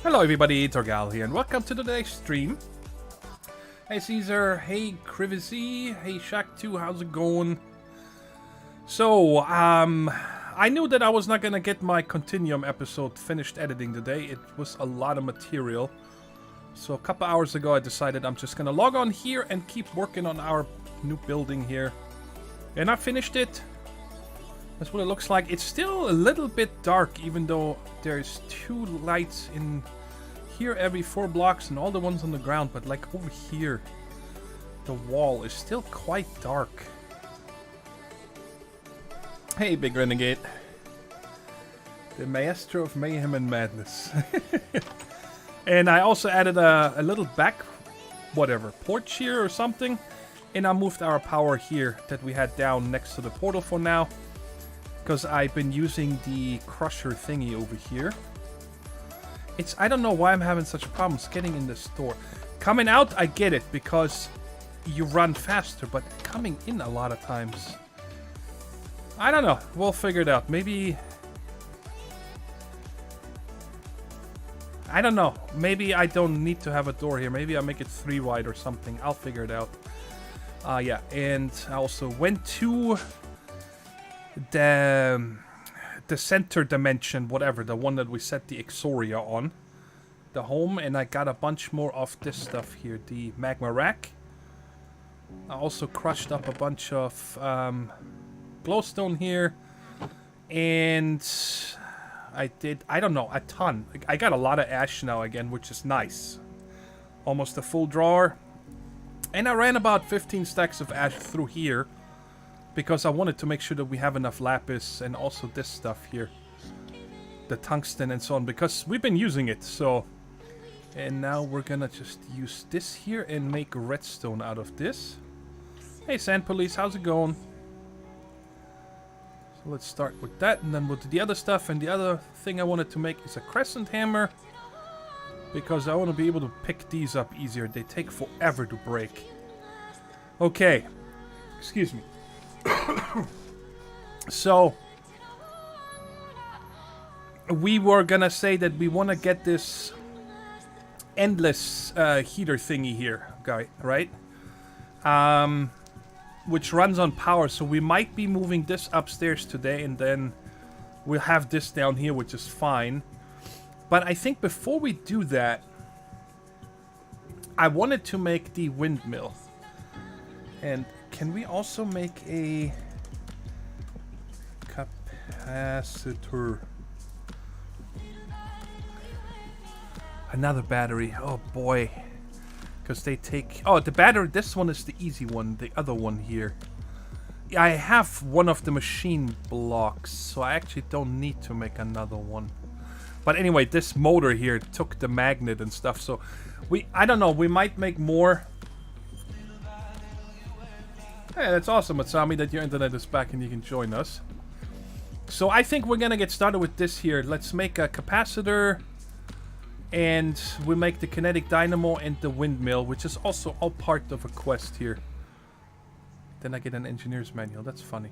Hello everybody, Thorgal here, and welcome to today's stream. Hey Caesar, hey Crivacy, hey Shaq2, how's it going? So, I knew that I was not gonna get my Continuum episode finished editing today. It was a lot of material. So a couple hours ago I decided I'm just gonna log on here and keep working on our new building here. And I finished it. That's what it looks like. It's still a little bit dark, even though there's 2 lights in here every 4 blocks and all the ones on the ground. But like over here, the wall is still quite dark. Hey, Big Renegade. The maestro of mayhem and madness. And I also added a little back, porch here or something. And I moved our power here that we had down next to the portal for now. Because I've been using the crusher thingy over here. I don't know why I'm having such problems getting in the store. Coming out, I get it, because you run faster, but coming in a lot of times. I don't know, we'll figure it out. Maybe... I don't know, maybe I don't need to have a door here. Maybe I'll make it 3 wide or something. I'll figure it out. Yeah, and I also went to... the center dimension, whatever, the one that we set the Exoria on, the home, and I got a bunch more of this stuff here, the magma rack. I also crushed up a bunch of glowstone here, and I don't know, a ton. I got a lot of ash now again, which is nice. Almost a full drawer, and I ran about 15 stacks of ash through here. Because I wanted to make sure that we have enough lapis and also this stuff here. The tungsten and so on. Because we've been using it, so... And now we're gonna just use this here and make redstone out of this. Hey Sand Police, how's it going? So let's start with that and then we'll do the other stuff. And the other thing I wanted to make is a crescent hammer. Because I want to be able to pick these up easier. They take forever to break. Okay. Excuse me. So we were gonna say that we want to get this endless heater thingy here, right? Which runs on power, so we might be moving this upstairs today, and then we'll have this down here, which is fine. But I think before we do that, I wanted to make the windmill. And can we also make a capacitor? Another battery. Oh boy. Because they take... Oh, the battery. This one is the easy one. The other one here. I have one of the machine blocks, so I actually don't need to make another one. But anyway, this motor here took the magnet and stuff, so I don't know. We might make more... Hey, that's awesome, Matsami, that your internet is back and you can join us. So I think we're gonna get started with this here. Let's make a capacitor. And we make the kinetic dynamo and the windmill, which is also all part of a quest here. Then I get an engineer's manual. That's funny.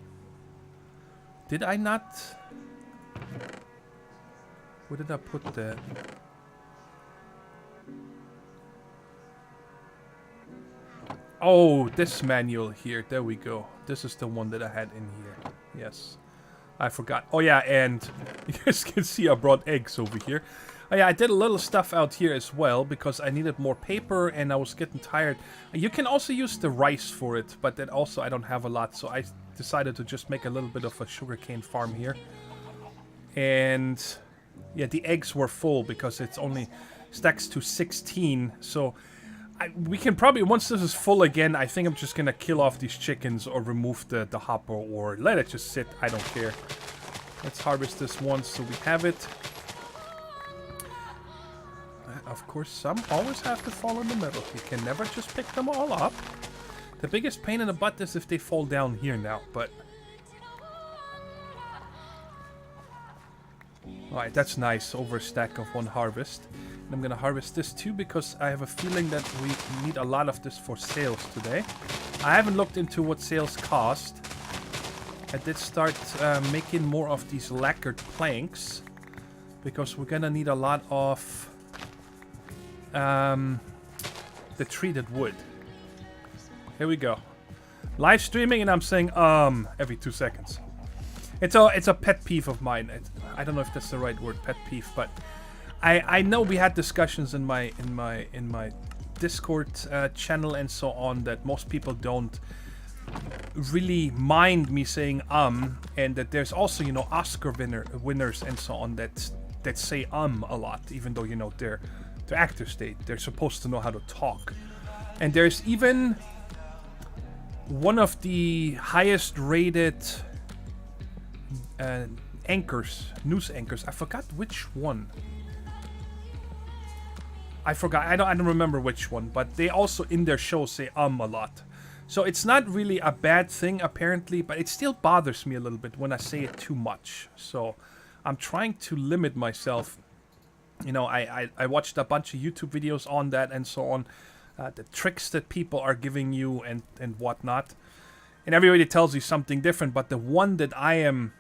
Did I not... Where did I put that? Oh, this manual here. There we go. This is the one that I had in here. Yes. I forgot. Oh yeah, and you guys can see I brought eggs over here. Oh yeah, I did a little stuff out here as well because I needed more paper and I was getting tired. You can also use the rice for it, but then also I don't have a lot, so I decided to just make a little bit of a sugarcane farm here. And yeah, the eggs were full because it's only stacks to 16, so... we can probably, once this is full again, I think I'm just gonna kill off these chickens or remove the hopper or let it just sit. I don't care. Let's harvest this once so we have it. Of course, some always have to fall in the middle. You can never just pick them all up. The biggest pain in the butt is if they fall down here now, but... Alright, that's nice. Over a stack of 1 harvest. And I'm gonna harvest this too because I have a feeling that we need a lot of this for sales today. I haven't looked into what sales cost. I did start making more of these lacquered planks because we're gonna need a lot of the treated wood. Here we go. Live streaming and I'm saying every 2 seconds. It's a pet peeve of mine. I don't know if that's the right word, pet peeve, but I know we had discussions in my Discord channel and so on that most people don't really mind me saying and that there's also, you know, Oscar winners and so on that say a lot, even though, you know, they're actors, they're supposed to know how to talk. And there's even one of the highest rated news anchors. I forgot which one. I forgot. I don't remember which one, but they also in their show say a lot. So it's not really a bad thing apparently, but it still bothers me a little bit when I say it too much. So I'm trying to limit myself. You know, I watched a bunch of YouTube videos on that and so on. The tricks that people are giving you and whatnot. And everybody tells you something different, but the one that I am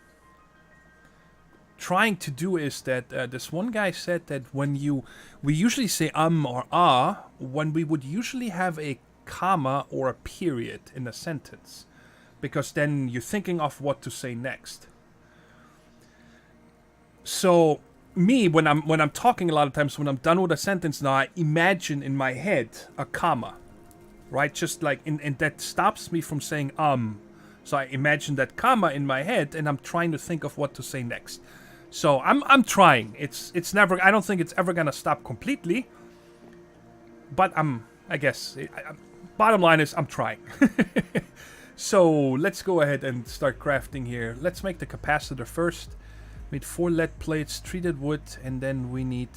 trying to do is that this one guy said that we usually say or when we would usually have a comma or a period in a sentence, because then you're thinking of what to say next. So me, when I'm talking, a lot of times when I'm done with a sentence now, I imagine in my head a comma, right? Just like and that stops me from saying so I imagine that comma in my head and I'm trying to think of what to say next. So I'm trying. It's never. I don't think it's ever gonna stop completely. But I guess. Bottom line is I'm trying. So let's go ahead and start crafting here. Let's make the capacitor first. We need 4 lead plates, treated wood, and then we need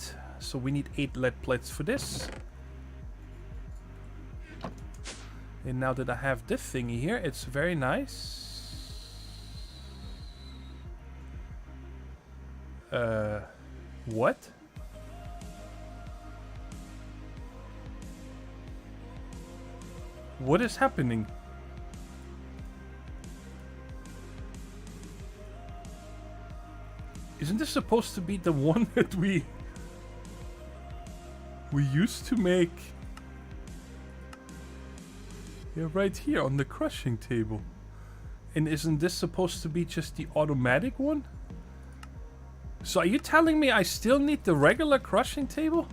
8 lead plates for this. And now that I have this thingy here, it's very nice. What? What is happening? Isn't this supposed to be the one that we used to make? Yeah, right here on the crushing table. And isn't this supposed to be just the automatic one? So are you telling me I still need the regular crushing table?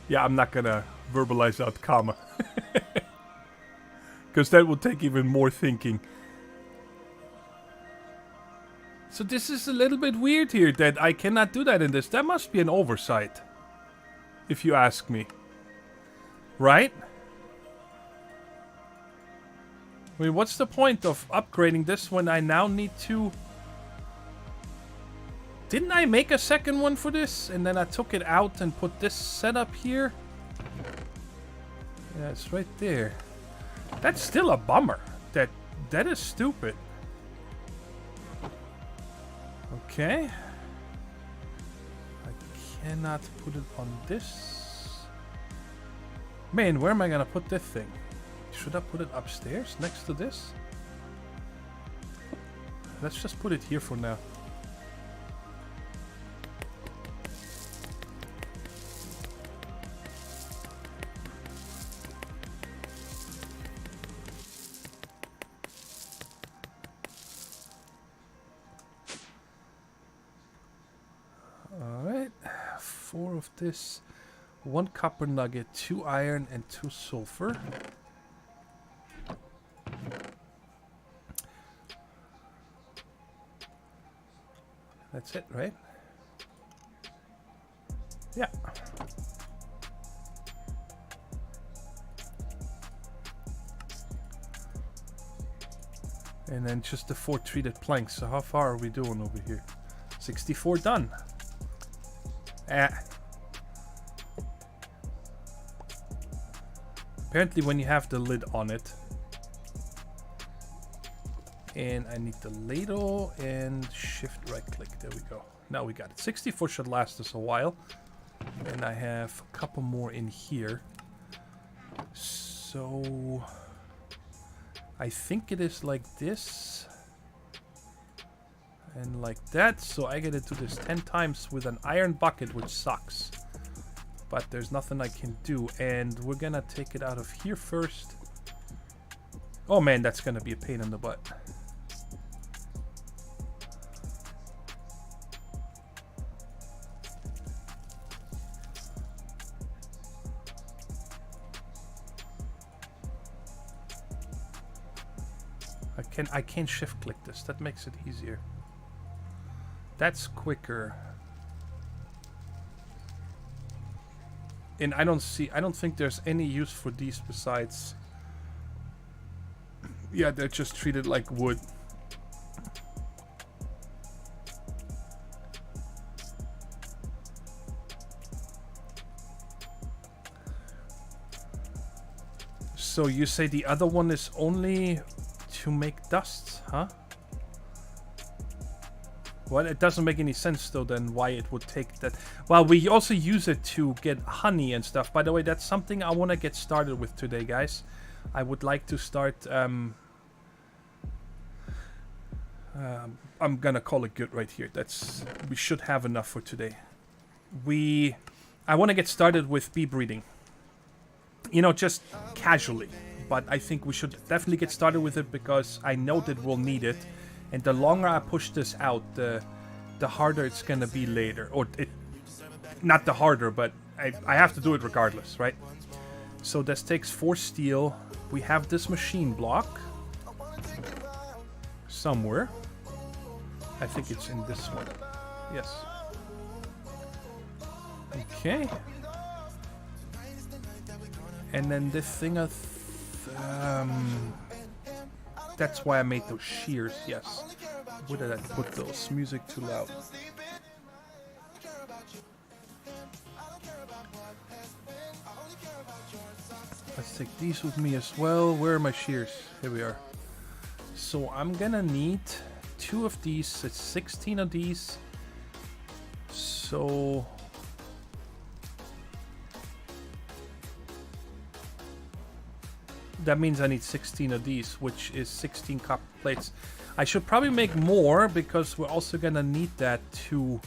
Yeah, I'm not gonna verbalize out comma. Because that will take even more thinking. So this is a little bit weird here that I cannot do that in this. That must be an oversight. If you ask me. Right? I mean, what's the point of upgrading this when I now need to... Didn't I make a second one for this? And then I took it out and put this setup here? Yeah, it's right there. That's still a bummer. That is stupid. Okay. I cannot put it on this. Man, where am I gonna put this thing? Should I put it upstairs next to this? Let's just put it here for now. Alright, 4 of this, 1 copper nugget, 2 iron, and 2 sulfur. That's it, right? Yeah. And then just the 4 treated planks. So how far are we doing over here? 64 done. Apparently when you have the lid on it. And I need the ladle and shift right click. There we go. Now we got it. 64 should last us a while. And I have a couple more in here. So I think it is like this. And like that, so I get to do this 10 times with an iron bucket, which sucks. But there's nothing I can do, and we're gonna take it out of here first. Oh man, that's gonna be a pain in the butt. I can't shift click this. That makes it easier. That's quicker. And I don't think there's any use for these besides. Yeah, they're just treated like wood. So you say the other one is only to make dusts, huh? Well, it doesn't make any sense though then why it would take that. Well, we also use it to get honey and stuff. By the way, that's something I want to get started with today, guys. I would like to start... I'm gonna call it good right here. We should have enough for today. I want to get started with bee breeding. You know, just casually. But I think we should definitely get started with it because I know that we'll need it. And the longer I push this out, the harder it's gonna be later. Or not the harder, but I have to do it regardless, right? So this takes 4 steel. We have this machine block somewhere. I think it's in this one. Yes. Okay. And then this thing of... that's why I made those shears, yes. Where did I put those? Music too loud. Let's take these with me as well. Where are my shears? Here we are. So I'm gonna need 2 of these. It's 16 of these. So... that means I need 16 of these, which is 16 copper plates. I should probably make more because we're also gonna need that to,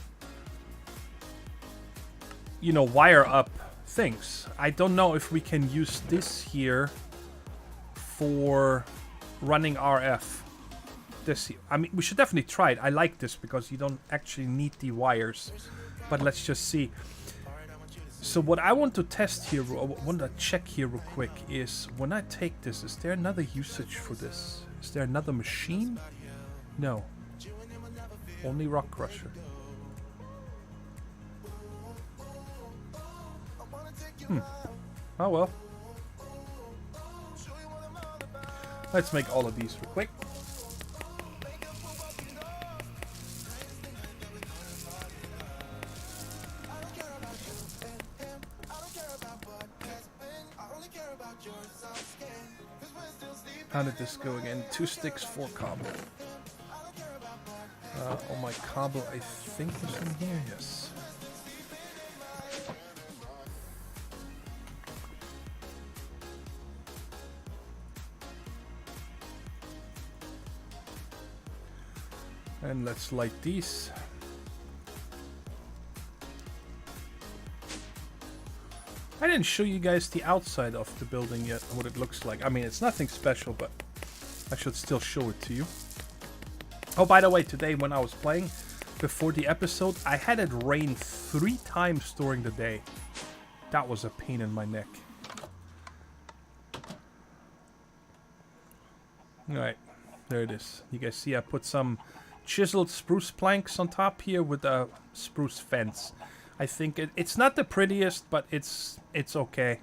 you know, wire up things. I don't know if we can use this here for running RF. This here. I mean, we should definitely try it. I like this because you don't actually need the wires. But let's just see. So what I want to test here, I want to check here real quick, is when I take this, is there another usage for this? Is there another machine? No. Only rock crusher. Oh well. Let's make all of these real quick. How did this go again? 2 sticks, 4 cobble. Oh, my cobble, I think was in here. Yes. And let's light these. I didn't show you guys the outside of the building yet, what it looks like. I mean, it's nothing special, but I should still show it to you. Oh, by the way, today when I was playing, before the episode, I had it rain 3 times during the day. That was a pain in my neck. Alright, there it is. You guys see I put some chiseled spruce planks on top here with a spruce fence. I think it's not the prettiest, but it's okay.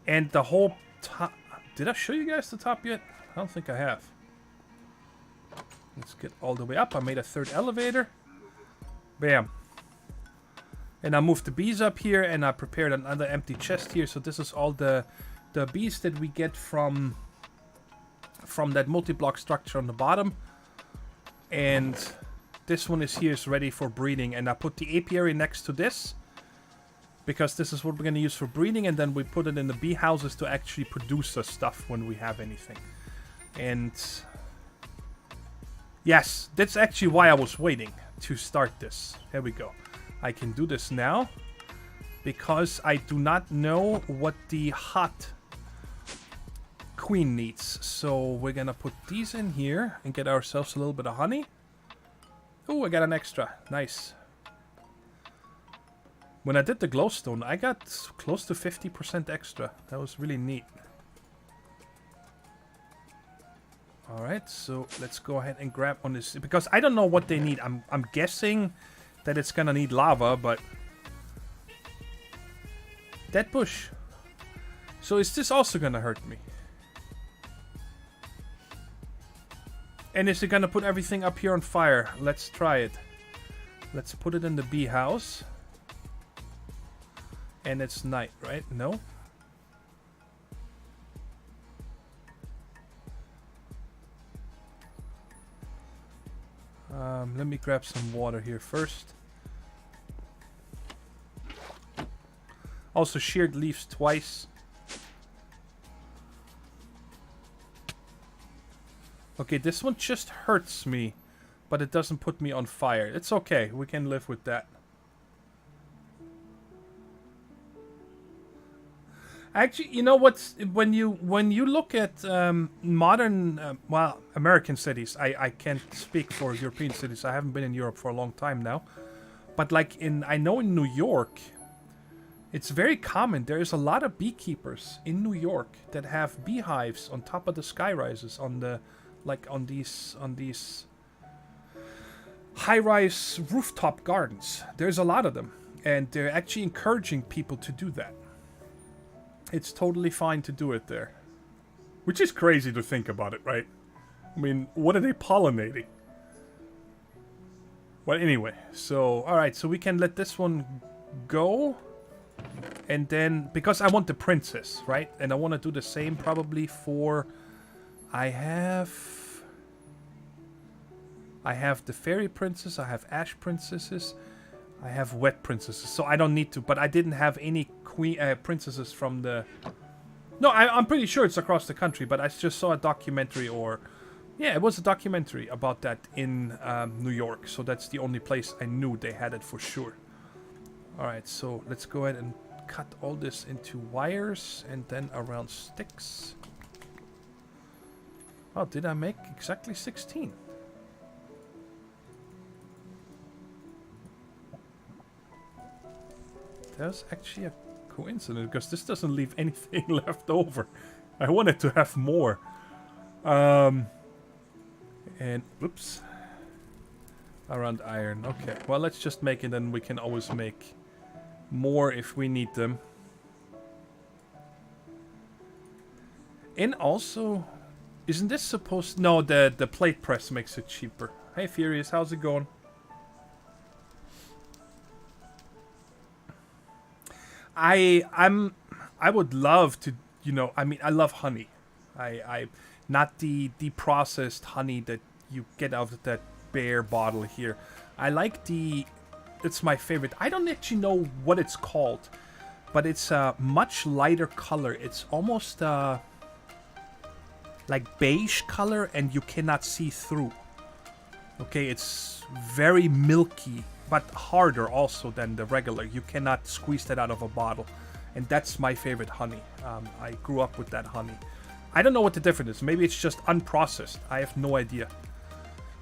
And the whole top... Did I show you guys the top yet? I don't think I have. Let's get all the way up. I made a 3rd elevator. Bam. And I moved the bees up here, and I prepared another empty chest here. So this is all the bees that we get from that multi-block structure on the bottom. And... this one is ready for breeding, and I put the apiary next to this because this is what we're going to use for breeding, and then we put it in the bee houses to actually produce us stuff when we have anything. And Yes, that's actually why I was waiting to start this. Here we go. I can do this now because I do not know what the hot queen needs. So we're gonna put these in here and get ourselves a little bit of honey. Oh, I got an extra. Nice. When I did the glowstone, I got close to 50% extra. That was really neat. Alright, so let's go ahead and grab on this. Because I don't know what they need. I'm guessing that it's gonna need lava, but... That bush. So is this also gonna hurt me? And is it gonna put everything up here on fire? Let's try it. Let's put it in the bee house. And it's night, right? No? Let me grab some water here first. Also sheared leaves twice. Okay, this one just hurts me, but it doesn't put me on fire. It's okay, we can live with that. Actually, you know what's when you look at modern, well, American cities. I can't speak for European cities. I haven't been in Europe for a long time now. But like I know in New York, it's very common. There's a lot of beekeepers in New York that have beehives on top of the skyrises, on the on these high-rise rooftop gardens. There's a lot of them, and they're actually encouraging people to do that. It's totally fine to do it there. Which is crazy to think about it, right? I mean, what are they pollinating? Well, anyway, so, alright, so we can let this one go. And then, because I want the princess, right? And I want to do the same probably for... I have the fairy princess, I have ash princesses, I have wet princesses, so I don't need to, but I didn't have any princesses from the... No, I'm pretty sure it's across the country, but I just saw a documentary, or... Yeah, it was a documentary about that in New York, so that's the only place I knew they had it for sure. Alright, so let's go ahead and cut all this into wires, and then around sticks. Oh, did I make exactly 16? That's actually a coincidence, because this doesn't leave anything left over. I wanted to have more. And, oops. Around iron. Okay, well, let's just make it, and we can always make more if we need them. And also, isn't this supposed... No, the plate press makes it cheaper. Hey, Furious, how's it going? I would love to, you know, I mean, I love honey. I not the processed honey that you get out of that bear bottle here. I like it's my favorite. I don't actually know what it's called, but it's a much lighter color. It's almost like beige color, and you cannot see through. Okay, it's very milky, but harder also than the regular. You cannot squeeze that out of a bottle. And that's my favorite honey. I grew up with that honey. I don't know what the difference is. Maybe it's just unprocessed. I have no idea.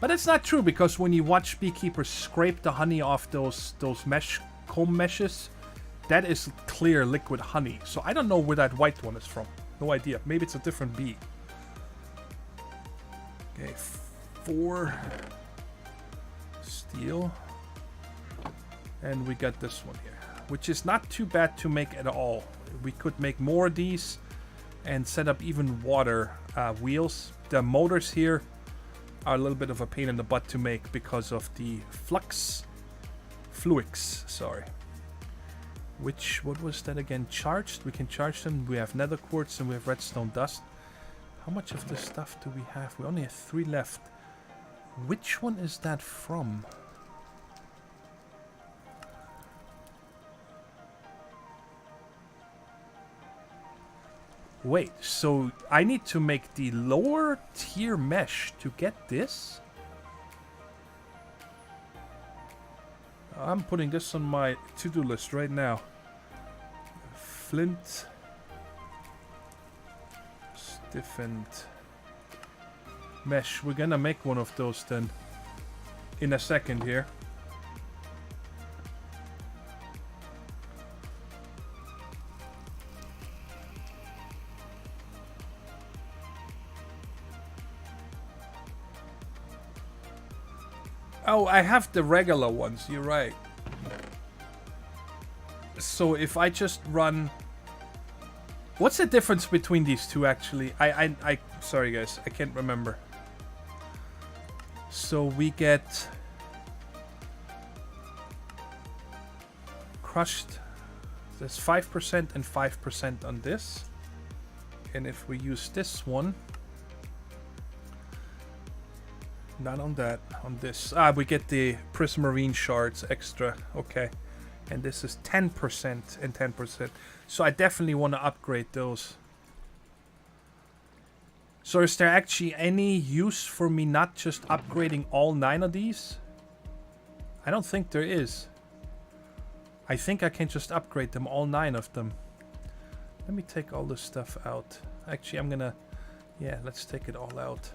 But it's not true, because when you watch beekeepers scrape the honey off those comb meshes, that is clear liquid honey. So I don't know where that white one is from. No idea. Maybe it's a different bee. Okay, 4 steel. And we got this one here, which is not too bad to make at all. We could make more of these and set up even water wheels. The motors here are a little bit of a pain in the butt to make because of the fluix, sorry. What was that again? Charged? We can charge them. We have nether quartz and we have redstone dust. How much of this stuff do we have? We only have 3 left. Which one is that from? Wait, so I need to make the lower tier mesh to get this? I'm putting this on my to-do list right now. Flint. Stiffened mesh. We're gonna make one of those then. In a second here. Oh, I have the regular ones, you're right. So if I just run... What's the difference between these two actually? Sorry guys, I can't remember. So we get... crushed. There's 5% and 5% on this. And if we use this one... Not on that, on this. Ah, we get the prismarine shards extra. Okay. And this is 10% and 10%. So I definitely want to upgrade those. So is there actually any use for me not just upgrading all 9 of these? I don't think there is. I think I can just upgrade them, all 9 of them. Let me take all this stuff out. Actually, I'm gonna... Yeah, let's take it all out.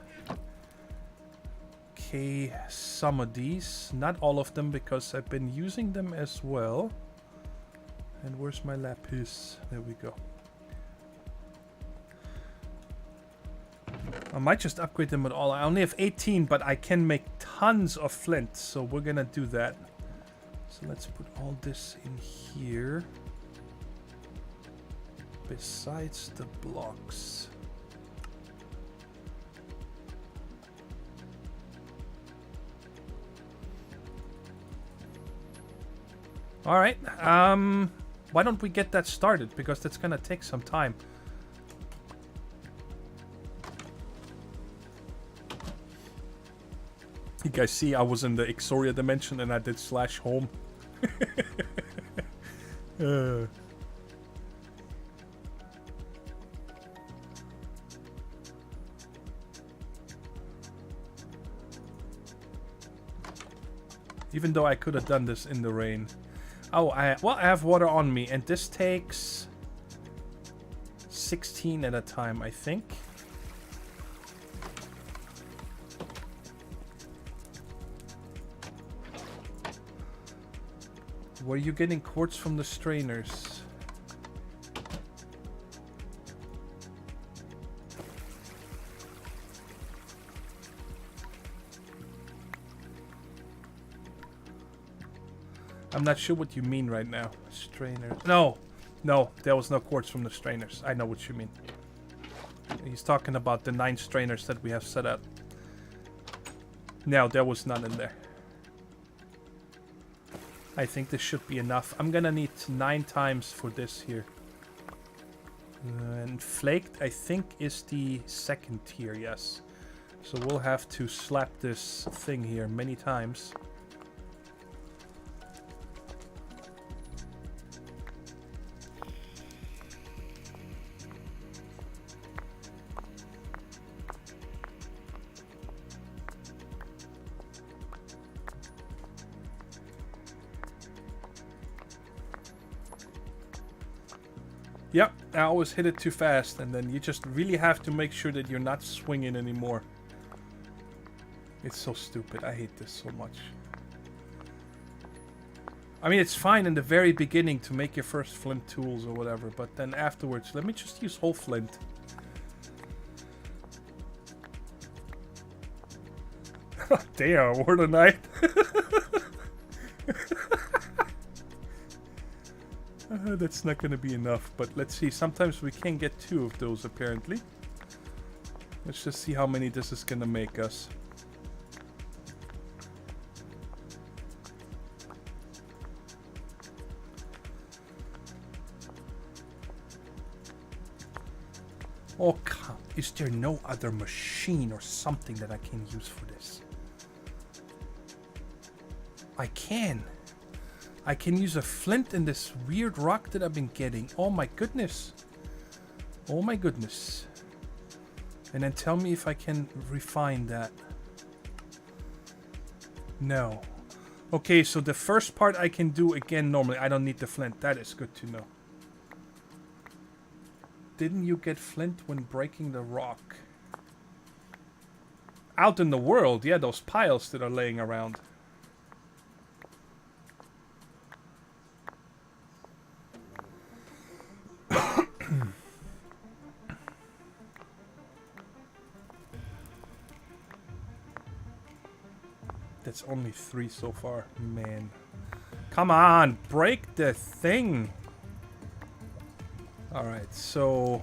Okay, some of these. Not all of them, because I've been using them as well. And where's my lapis? There we go. I might just upgrade them at all. I only have 18, but I can make tons of flint. So we're gonna do that. So let's put all this in here. Besides the blocks. Alright, why don't we get that started? Because that's gonna take some time. You guys see I was in the Exoria dimension and I did /home. Even though I could have done this in the rain. Oh, I have water on me, and this takes 16 at a time, I think. Were you getting quartz from the strainers? I'm not sure what you mean right now. Strainer. No, there was no quartz from the strainers. I know what you mean. He's talking about the 9 strainers that we have set up. No, there was none in there. I think this should be enough. I'm gonna need 9 times for this here. And flaked, I think, is the 2nd tier, yes. So we'll have to slap this thing here many times. Yep, I always hit it too fast, and then you just really have to make sure that you're not swinging anymore. It's so stupid. I hate this so much. I mean, it's fine in the very beginning to make your first flint tools or whatever, but then afterwards, let me just use whole flint. Damn, what a night. That's not going to be enough, but let's see. Sometimes we can get 2 of those, apparently. Let's just see how many this is going to make us. Oh, is there no other machine or something that I can use for this? I can. I can use a flint in this weird rock that I've been getting. Oh my goodness. Oh my goodness. And then tell me if I can refine that. No. Okay, so the first part I can do again normally. I don't need the flint. That is good to know. Didn't you get flint when breaking the rock? Out in the world, yeah, those piles that are laying around. That's only 3 so far, man. Come on, break the thing. Alright, so...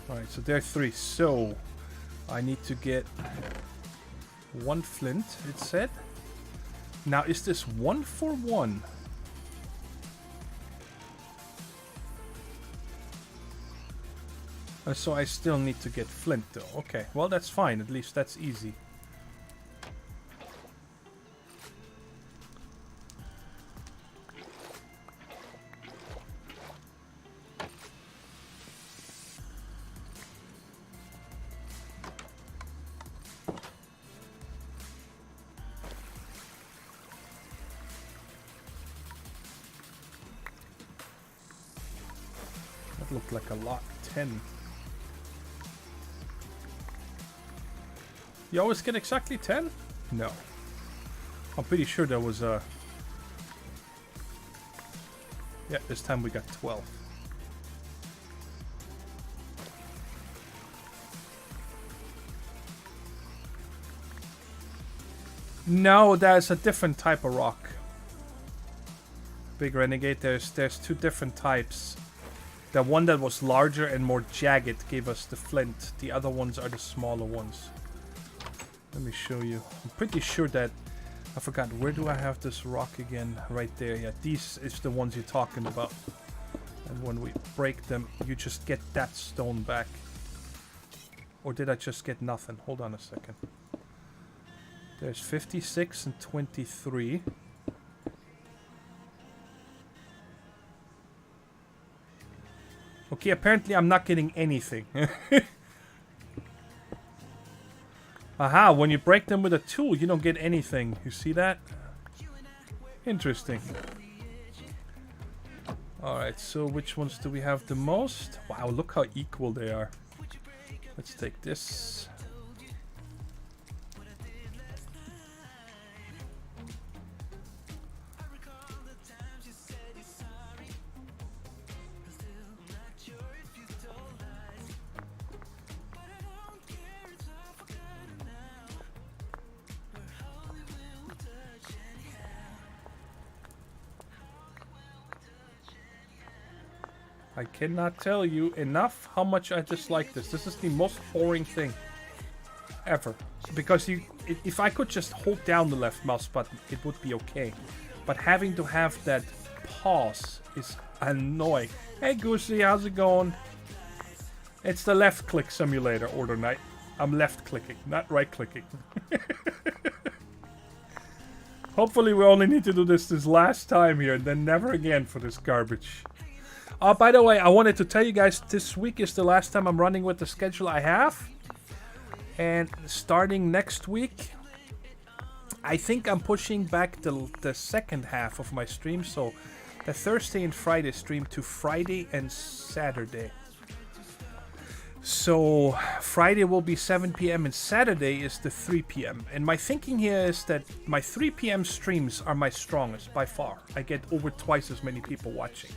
Alright, so there are 3. So, I need to get 1 flint, it said. Now, is this 1 for 1? So I still need to get flint though. Okay, well that's fine. At least that's easy. That looked like a lot. 10. You always get exactly 10? No. I'm pretty sure there was a... Yeah, this time we got 12. No, there's a different type of rock. Big Renegade, there's 2 different types. The one that was larger and more jagged gave us the flint. The other ones are the smaller ones. Let me show you. I'm pretty sure that... I forgot, where do I have this rock again? Right there, yeah. These is the ones you're talking about. And when we break them, you just get that stone back. Or did I just get nothing? Hold on a second. There's 56 and 23. Okay, apparently I'm not getting anything. Aha, when you break them with a tool, you don't get anything. You see that? Interesting. Alright, so which ones do we have the most? Wow, look how equal they are. Let's take this. I cannot tell you enough how much I dislike this. This is the most boring thing ever. Because if I could just hold down the left mouse button, it would be okay. But having to have that pause is annoying. Hey Goosey, how's it going? It's the left click simulator, Order Knight. I'm left clicking, not right clicking. Hopefully we only need to do this last time here and then never again for this garbage. By the way, I wanted to tell you guys this week is the last time I'm running with the schedule I have. And starting next week, I think I'm pushing back the second half of my stream. So the Thursday and Friday stream to Friday and Saturday. So Friday will be 7 p.m. and Saturday is the 3 p.m. And my thinking here is that my 3 p.m. streams are my strongest by far. I get over twice as many people watching.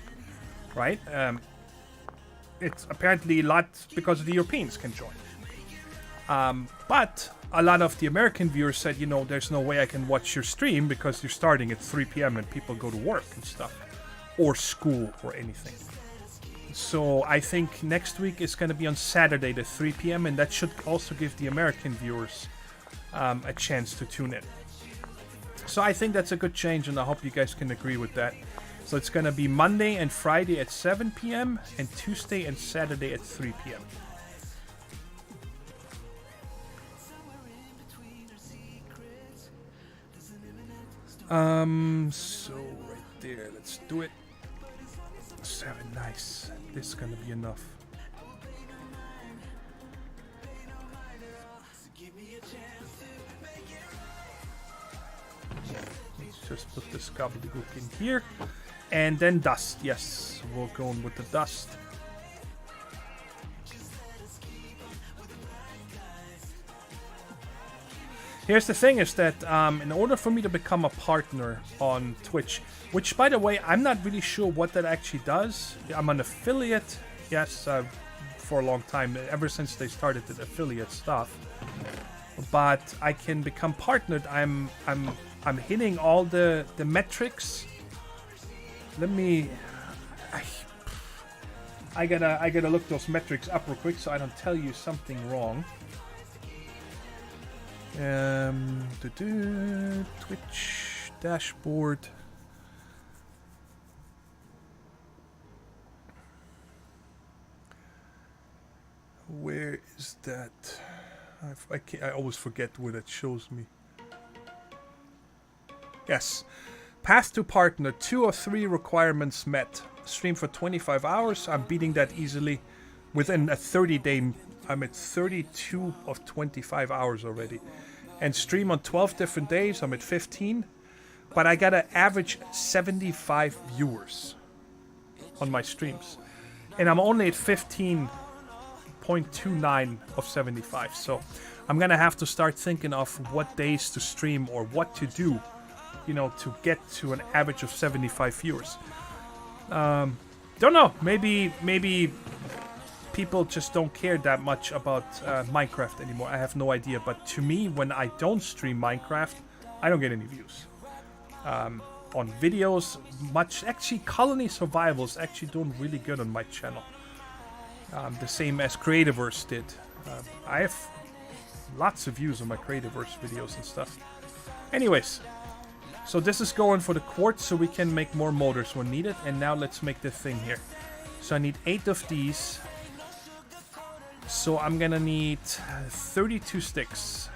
Right? It's apparently a lot because the Europeans can join. But a lot of the American viewers said, you know, there's no way I can watch your stream because you're starting at 3 p.m. and people go to work and stuff. Or school or anything. So I think next week is going to be on Saturday at 3 p.m. and that should also give the American viewers a chance to tune in. So I think that's a good change and I hope you guys can agree with that. So it's going to be Monday and Friday at 7 p.m. and Tuesday and Saturday at 3 p.m. So there. Let's do it. 7, nice. This is gonna be enough. Let's just put this gobbledygook in here. And then dust. Yes, we're going with the dust. Here's the thing is that in order for me to become a partner on Twitch, which by the way, I'm not really sure what that actually does. I'm an affiliate, yes, for a long time, ever since they started the affiliate stuff. But I can become partnered. I'm hitting all the metrics. Let me. I gotta look those metrics up real quick so I don't tell you something wrong. Twitch dashboard. Where is that? I always forget where that shows me. Yes. Path to partner. 2 of 3 requirements met. Stream for 25 hours. I'm beating that easily. Within a 30-day, I'm at 32 of 25 hours already. And stream on 12 different days. I'm at 15. But I got an average 75 viewers on my streams. And I'm only at 15.29 of 75. So I'm going to have to start thinking of what days to stream or what to do, you know, to get to an average of 75 viewers. Don't know. Maybe people just don't care that much about Minecraft anymore. I have no idea. But to me, when I don't stream Minecraft, I don't get any views. On videos, actually, Colony Survival is actually doing really good on my channel. The same as Creativerse did. I have lots of views on my Creativerse videos and stuff. Anyways, so this is going for the quartz so we can make more motors when needed. And now let's make the thing here. So I need 8 of these. So I'm gonna need 32 sticks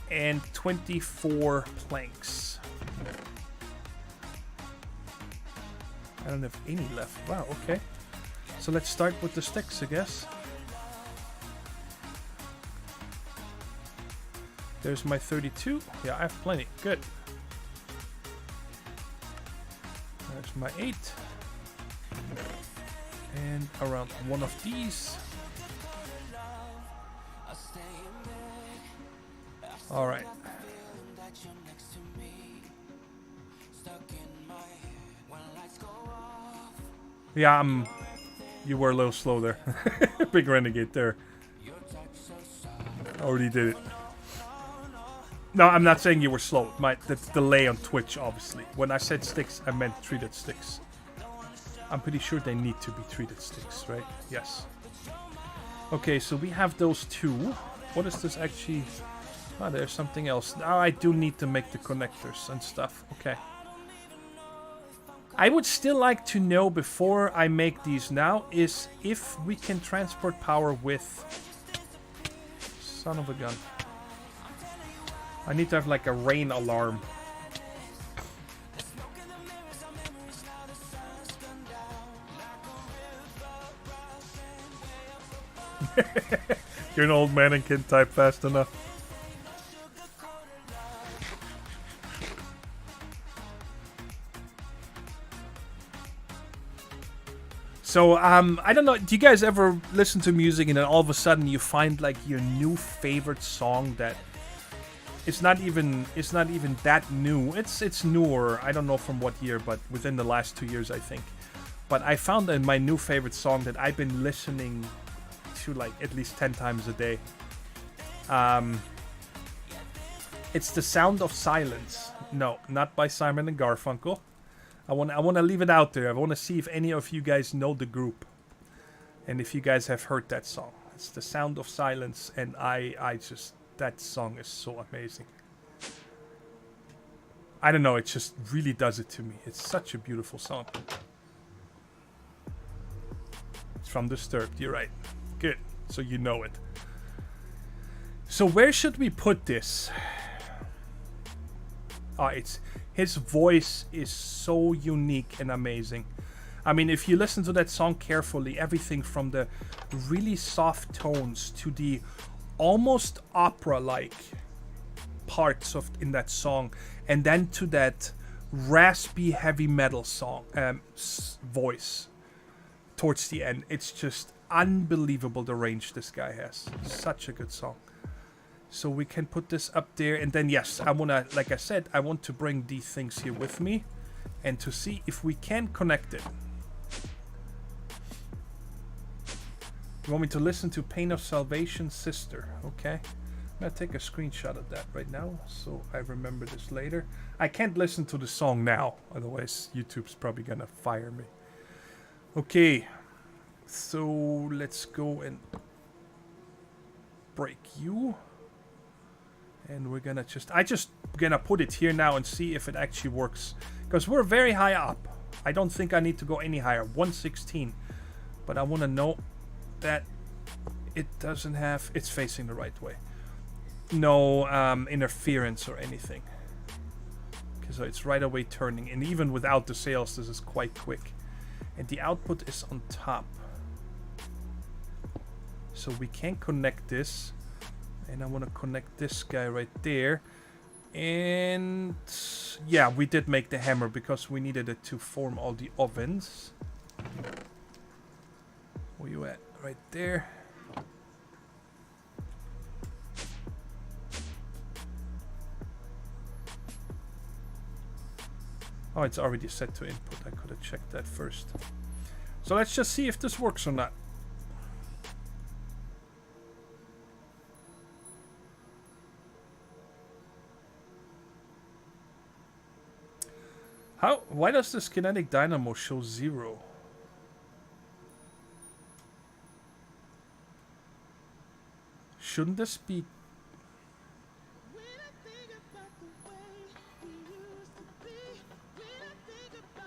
and 24 planks. I don't have any left. Wow, okay. So let's start with the sticks, I guess. There's my 32. Yeah, I have plenty. Good. There's my 8. And around 1 of these. Alright. Yeah, you were a little slow there. Big renegade there. Already did it. No, I'm not saying you were slow. The delay on Twitch, obviously. When I said sticks, I meant treated sticks. I'm pretty sure they need to be treated sticks, right? Yes. Okay, so we have those 2. What is this actually? Oh, there's something else. Now I do need to make the connectors and stuff. Okay. I would still like to know before I make these now is if we can transport power with... Son of a gun. I need to have like a rain alarm. You're an old man and can't type fast enough. So, I don't know, do you guys ever listen to music and then all of a sudden you find like your new favorite song that it's not even that new. It's newer. I don't know from what year, but within the last 2 years, I think. But I found that my new favorite song that I've been listening to like at least 10 times a day. It's The Sound of Silence. No, not by Simon and Garfunkel. I want to leave it out there. I want to see if any of you guys know the group, and if you guys have heard that song. It's The Sound of Silence, and I just, that song is so amazing. I don't know, it just really does it to me. It's such a beautiful song. It's from Disturbed. You're right. Good. So you know it. So where should we put this? Oh, His voice is so unique and amazing. I mean, if you listen to that song carefully, everything from the really soft tones to the almost opera-like parts of in that song, and then to that raspy heavy metal song voice towards the end. It's just unbelievable the range this guy has. Such a good song. So we can put this up there, and then yes, I wanna, like I said, I want to bring these things here with me and to see if we can connect it. You want me to listen to Pain of Salvation, Sister? Okay. I'm gonna take a screenshot of that right now so I remember this later. I can't listen to the song now, otherwise YouTube's probably gonna fire me. Okay. So let's go and break you. And we're gonna I just gonna put it here now and see if it actually works. Because we're very high up. I don't think I need to go any higher. 116. But I wanna know that it doesn't have, it's facing the right way. No interference or anything. Okay, so it's right away turning, and even without the sails this is quite quick. And the output is on top. So we can connect this, and I want to connect this guy right there. And yeah, we did make the hammer because we needed it to form all the ovens. Where you at? Right there. Oh, it's already set to input. I could have checked that first. So let's just see if this works or not. Why does this kinetic dynamo show 0? Shouldn't this be...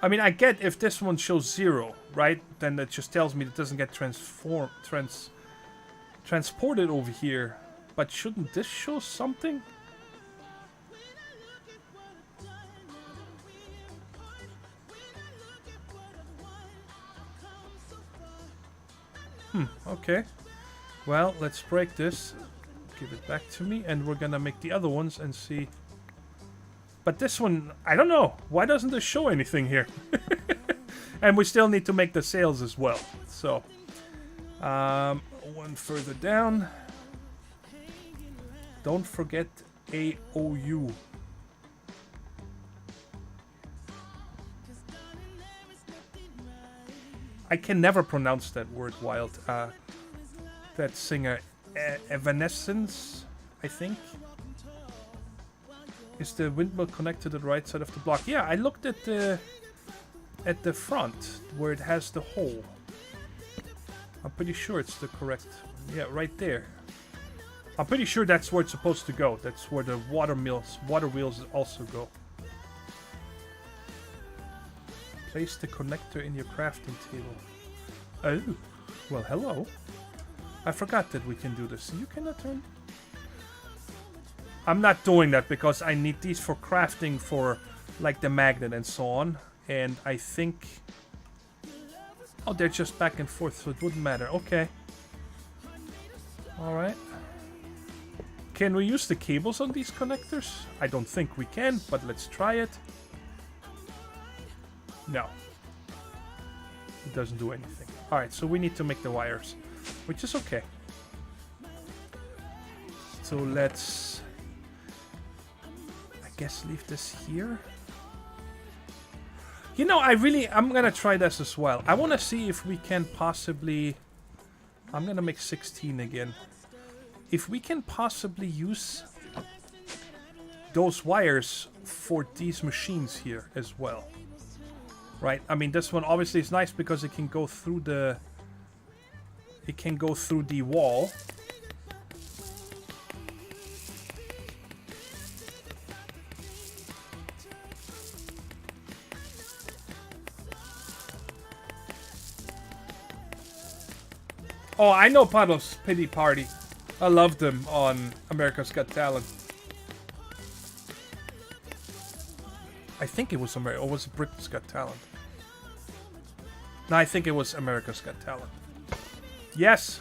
I mean, I get if this one shows 0, right? Then that just tells me it doesn't get transported over here. But shouldn't this show something? Okay. Well, let's break this. Give it back to me, and we're gonna make the other ones and see. But this one, I don't know. Why doesn't this show anything here? And we still need to make the sails as well. So, one further down. Don't forget AOU. I can never pronounce that word, Wild. That singer, Evanescence, I think. Is the windmill connected to the right side of the block? Yeah, I looked at the front where it has the hole. I'm pretty sure it's the correct. Yeah, right there. I'm pretty sure that's where it's supposed to go. That's where the water wheels also go. Place the connector in your crafting table. Oh, well, hello. I forgot that we can do this. You cannot turn. I'm not doing that because I need these for crafting for like the magnet and so on. And I think... Oh, they're just back and forth, so it wouldn't matter. Okay. Alright. Can we use the cables on these connectors? I don't think we can, but let's try it. No. It doesn't do anything. Alright, so we need to make the wires, which is okay. So let's... I guess leave this here. You know, I'm gonna try this as well. I want to see if we can possibly... I'm gonna make 16 again. If we can possibly use those wires for these machines here as well. Right? I mean, this one obviously is nice because it can go through the... It can go through the wall. Oh, I know Puddle's Pity Party. I loved them on America's Got Talent. I think it was America, or was it Britain's Got Talent? No, I think it was America's Got Talent. Yes!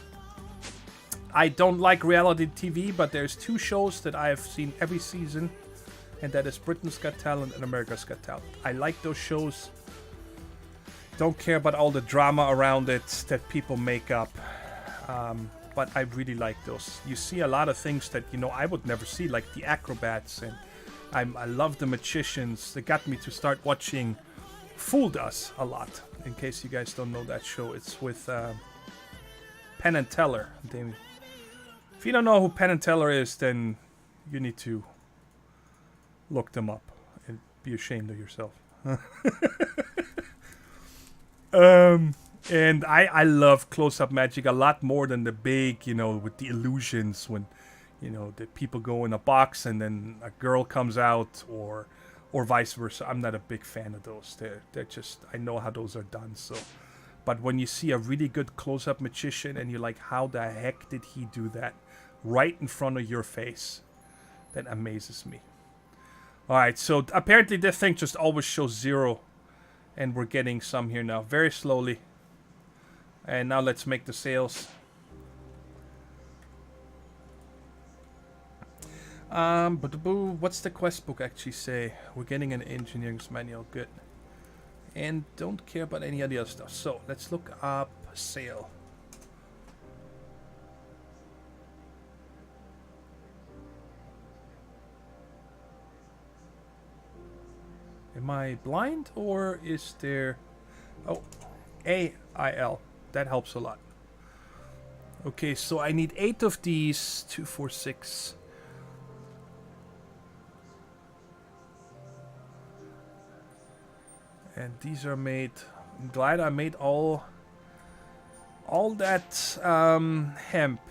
I don't like reality TV, but there's 2 shows that I have seen every season, and that is Britain's Got Talent and America's Got Talent. I like those shows. Don't care about all the drama around it that people make up. But I really like those. You see a lot of things that, you know, I would never see, like the acrobats, and I love the magicians. They got me to start watching Fooled Us a lot. In case you guys don't know that show, it's with Penn and Teller. If you don't know who Penn and Teller is, then you need to look them up and be ashamed of yourself. And I love close-up magic a lot more than the big, you know, with the illusions when, you know, the people go in a box and then a girl comes out, or vice versa. I'm not a big fan of those. They're just, I know how those are done, so. But when you see a really good close-up magician and you're like, how the heck did he do that right in front of your face? That amazes me. Alright, so apparently this thing just always shows 0. And we're getting some here now, very slowly. And now let's make the sales. What's the quest book actually say? We're getting an engineering's manual, good. And don't care about any of the other stuff. So let's look up sale. Am I blind, or is there... Oh, AIL. That helps a lot. Okay, so I need 8 of these. 2, 4, 6. And these are made... I'm glad I made all that hemp.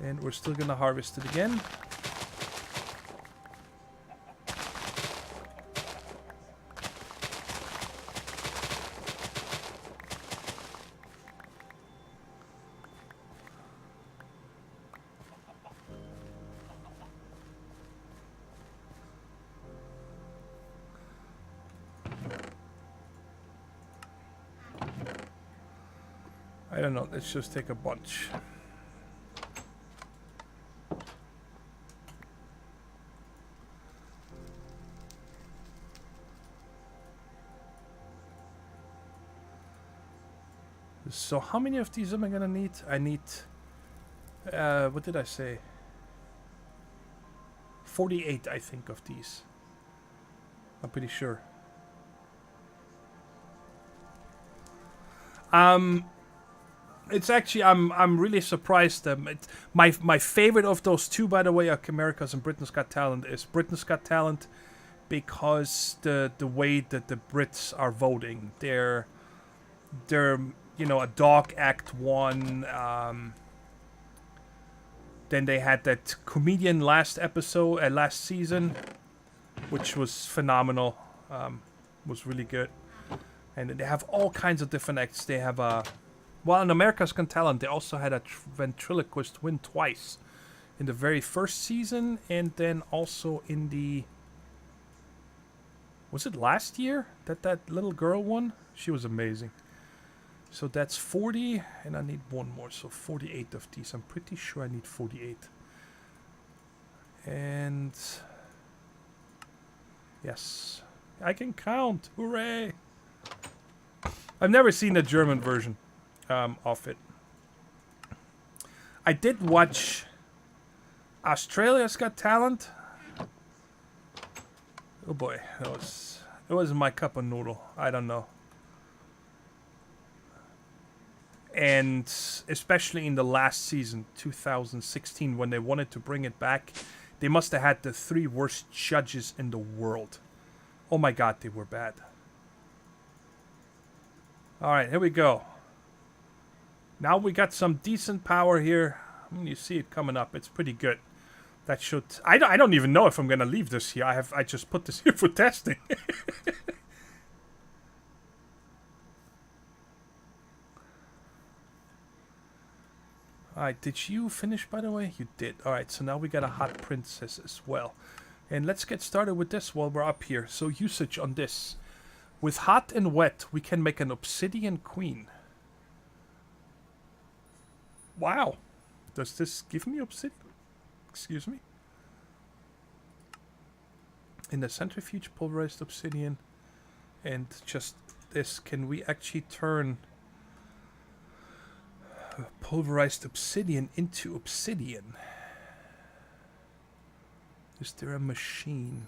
And we're still gonna harvest it again. I don't know, let's just take a bunch. So how many of these am I gonna need? I need, what did I say? 48, I think, of these. I'm pretty sure. It's actually, I'm really surprised. My favorite of those 2, by the way, are America's and Britain's Got Talent, is Britain's Got Talent, because the way that the Brits are voting, they're you know, a dog act 1. Then they had that comedian last episode, last season, which was phenomenal. Was really good. And they have all kinds of different acts. They have a... Well, in America's Got Talent, they also had a ventriloquist win twice. In the very first season, and then also in the... Was it last year that little girl won? She was amazing. So that's 40, and I need 1 more. So 48 of these. I'm pretty sure I need 48. And... Yes. I can count. Hooray! I've never seen the German version of it. I did watch Australia's Got Talent. Oh boy, it was my cup of noodle. I don't know. And especially in the last season, 2016, when they wanted to bring it back, they must have had the 3 worst judges in the world. Oh my god, they were bad. Alright, here we go. Now we got some decent power here. You see it coming up. It's pretty good. That should... I don't even know if I'm going to leave this here. I just put this here for testing. Alright, did you finish, by the way? You did. Alright, so now we got a hot princess as well. And let's get started with this while we're up here. So usage on this. With hot and wet, we can make an obsidian queen. Wow. Does this give me obsidian? Excuse me? In the centrifuge, pulverized obsidian. And just this, can we actually turn pulverized obsidian into obsidian? Is there a machine?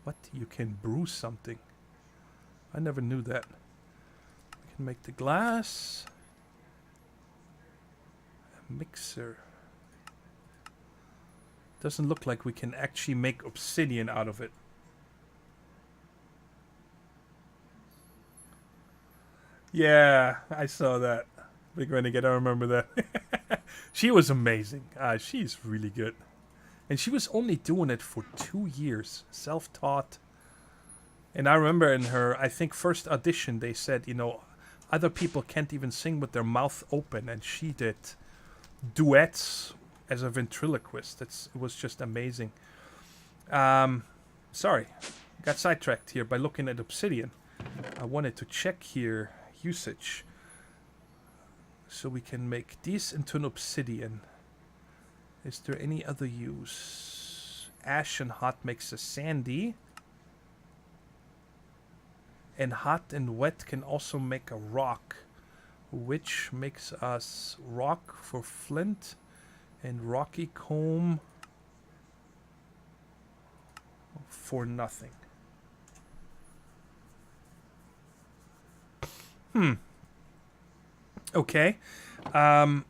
What? You can brew something. I never knew that. We can make the glass. A mixer. Doesn't look like we can actually make obsidian out of it. Yeah, I saw that. Big Renegade, I remember that. She was amazing. She's really good. And she was only doing it for 2 years. Self-taught. And I remember in her, I think, first audition, they said, you know, other people can't even sing with their mouth open. And she did duets as a ventriloquist. It was just amazing. Sorry. Got sidetracked here by looking at obsidian. I wanted to check here usage. So we can make these into an obsidian. Is there any other use? Ash and hot makes a sandy. And hot and wet can also make a rock. Which makes us rock for flint. And rocky comb for nothing. Okay. I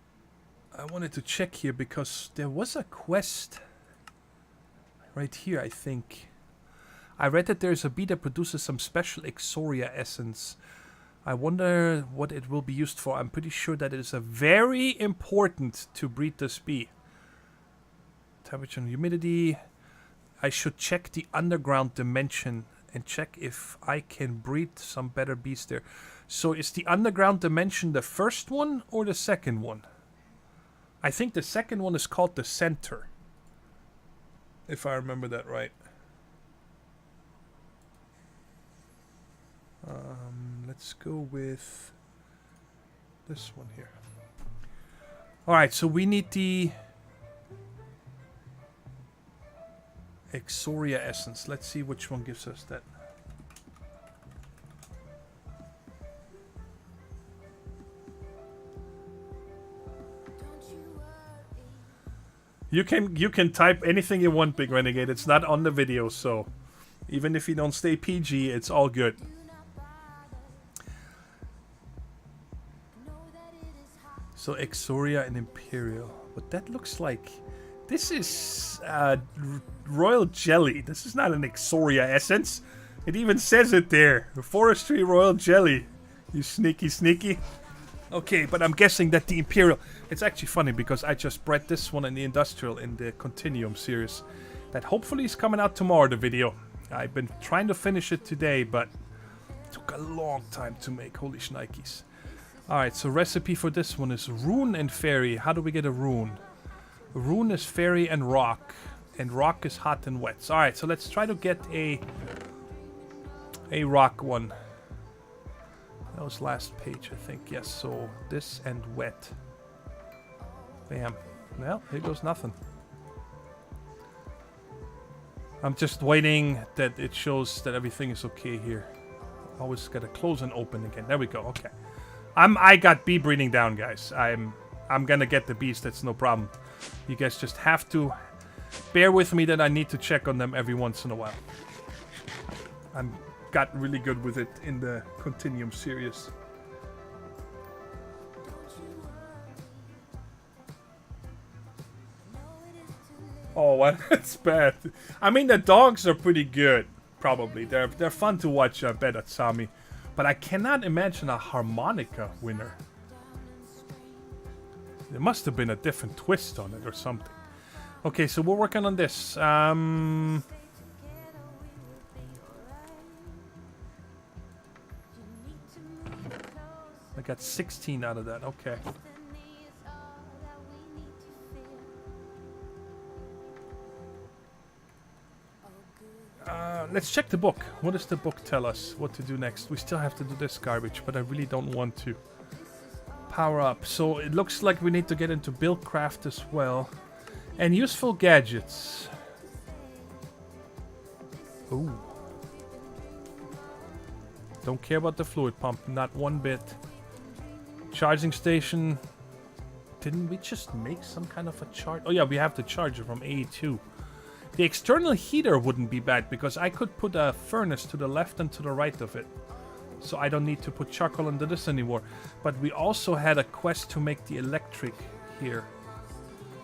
wanted to check here because there was a quest right here, I think. I read that there's a bee that produces some special Exoria essence. I wonder what it will be used for. I'm pretty sure that it is a very important to breed this bee. Temperature and humidity. I should check the underground dimension and check if I can breed some better bees there. So is the underground dimension the first one or the second one? I think the second one is called the center. If I remember that right. Let's go with this one here. Alright, so we need the Exoria essence. Let's see which one gives us that. You can type anything you want, Big Renegade. It's not on the video, so even if you don't stay PG, it's all good. So Exoria and Imperial. But that looks like... This is Royal Jelly. This is not an Exoria essence. It even says it there. Forestry Royal Jelly. You sneaky sneaky. Okay, but I'm guessing that the Imperial... It's actually funny because I just bred this one in the Industrial in the Continuum series. That hopefully is coming out tomorrow, the video. I've been trying to finish it today, but it took a long time to make. Holy shnikes. Alright, so recipe for this one is rune and fairy. How do we get a rune? Rune is fairy and rock. And rock is hot and wet. Alright, so let's try to get a rock one. That was last page, I think. Yes, so this and wet. Bam. Well, here goes nothing. I'm just waiting that it shows that everything is okay here. Always gotta close and open again. There we go. Okay. I got bee breeding down, guys. I'm gonna get the bees. That's no problem. You guys just have to bear with me that I need to check on them every once in a while. I'm got really good with it in the Continuum series. Oh, well, that's bad. I mean, the dogs are pretty good, probably. They're fun to watch, I bet, at Sami. But I cannot imagine a harmonica winner. There must have been a different twist on it or something. Okay, so we're working on this. I got 16 out of that. Okay. Let's check the book. What does the book tell us? What to do next? We still have to do this garbage, but I really don't want to. Power up. So it looks like we need to get into buildcraft as well. And useful gadgets. Ooh. Don't care about the fluid pump. Not one bit. Charging station. Didn't we just make some kind of a charge? Oh yeah, we have the charger from A2. The external heater wouldn't be bad because I could put a furnace to the left and to the right of it. So I don't need to put charcoal into this anymore. But we also had a quest to make the electric here.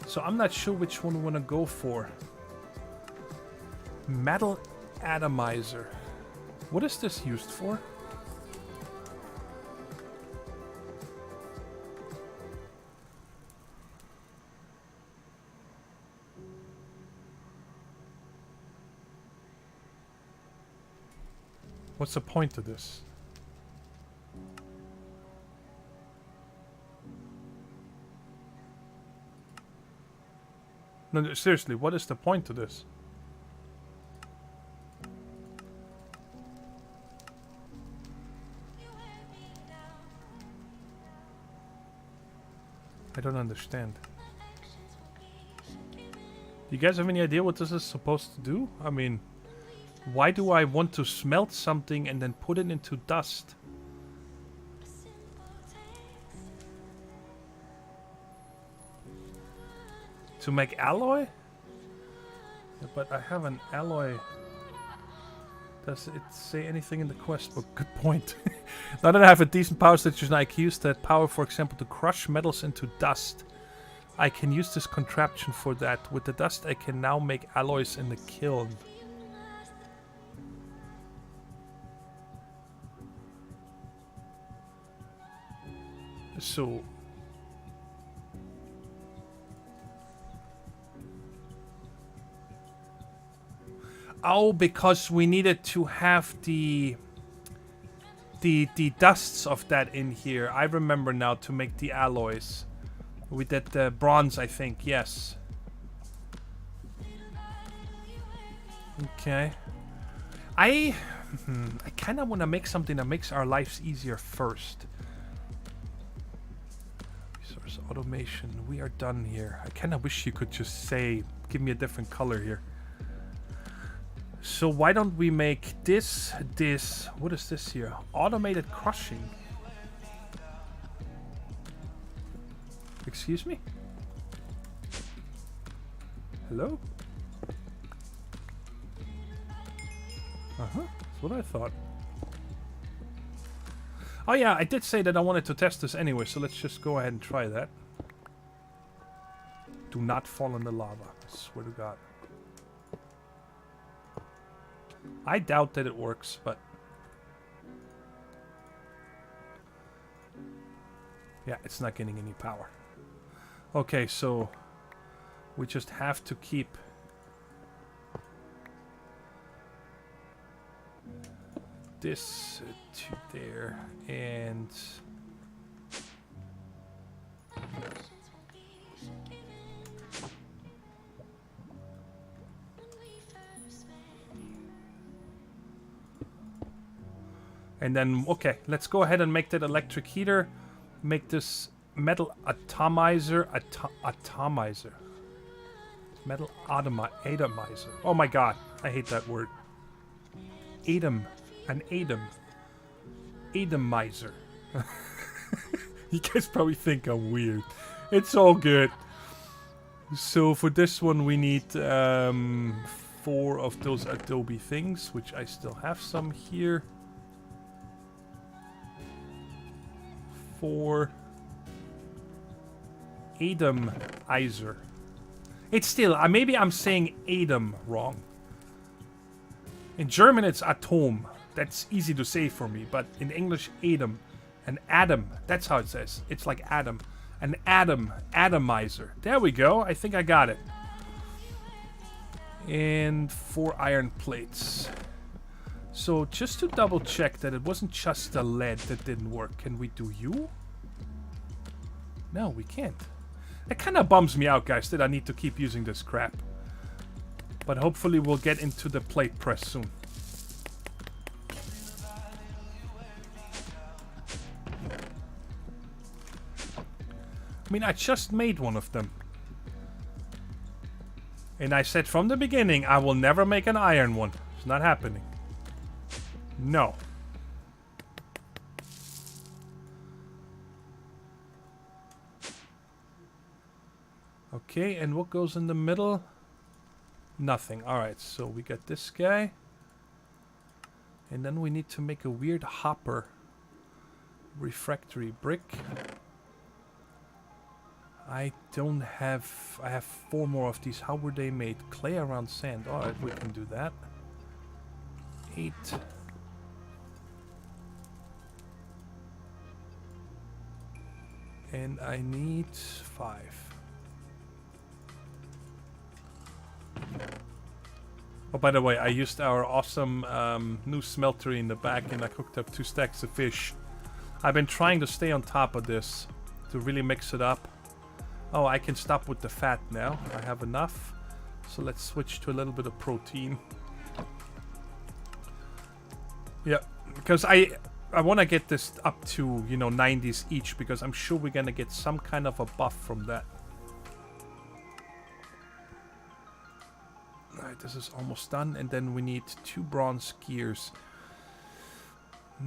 So I'm not sure which one we want to go for. Metal atomizer. What is this used for? What's the point of this? No, seriously, what is the point of this? I don't understand. You guys have any idea what this is supposed to do? I mean... Why do I want to smelt something and then put it into dust? To make alloy? Yeah, but I have an alloy. Does it say anything in the quest book? Good point. Now that I have a decent power station, I can use that power, for example, to crush metals into dust. I can use this contraption for that. With the dust, I can now make alloys in the kiln. So... Oh, because we needed to have the dusts of that in here. I remember now, to make the alloys. We did the bronze, I think. Yes. Okay. I kind of want to make something that makes our lives easier first. Resource automation. We are done here. I kind of wish you could just say, give me a different color here. So why don't we make this, what is this here? Automated crushing. Excuse me? Hello? Uh-huh, that's what I thought. Oh yeah, I did say that I wanted to test this anyway, so let's just go ahead and try that. Do not fall in the lava, I swear to God. I doubt that it works, but... yeah, it's not getting any power. Okay, so... we just have to keep... this to there, and... and then, okay, let's go ahead and make that electric heater. Make this metal atomizer. Atomizer. Metal atomizer. Oh my god, I hate that word. Atom. An atom. Atomizer. You guys probably think I'm weird. It's all good. So for this one we need 4 of those Adobe things, which I still have some here. 4 Atomizer. It's still, maybe I'm saying atom wrong. In German it's Atom. That's easy to say for me, but in English atom. An atom, that's how it says. It's like atom. An atom, atomizer. There we go, I think I got it. And 4 iron plates. So, just to double check that it wasn't just the lead that didn't work, can we do you? No, we can't. That kind of bums me out, guys, that I need to keep using this crap. But hopefully we'll get into the plate press soon. I mean, I just made one of them. And I said from the beginning, I will never make an iron one. It's not happening. No. Okay, and what goes in the middle? Nothing. Alright, so we got this guy. And then we need to make a weird hopper. Refractory brick. I don't have... I have 4 more of these. How were they made? Clay around sand. Alright, we can do that. 8. And I need 5. Oh, by the way, I used our awesome new smeltery in the back and I cooked up 2 stacks of fish. I've been trying to stay on top of this to really mix it up. Oh, I can stop with the fat now. I have enough. So let's switch to a little bit of protein. Yeah, because I want to get this up to, you know, 90s each because I'm sure we're going to get some kind of a buff from that. Alright, this is almost done. And then we need 2 bronze gears.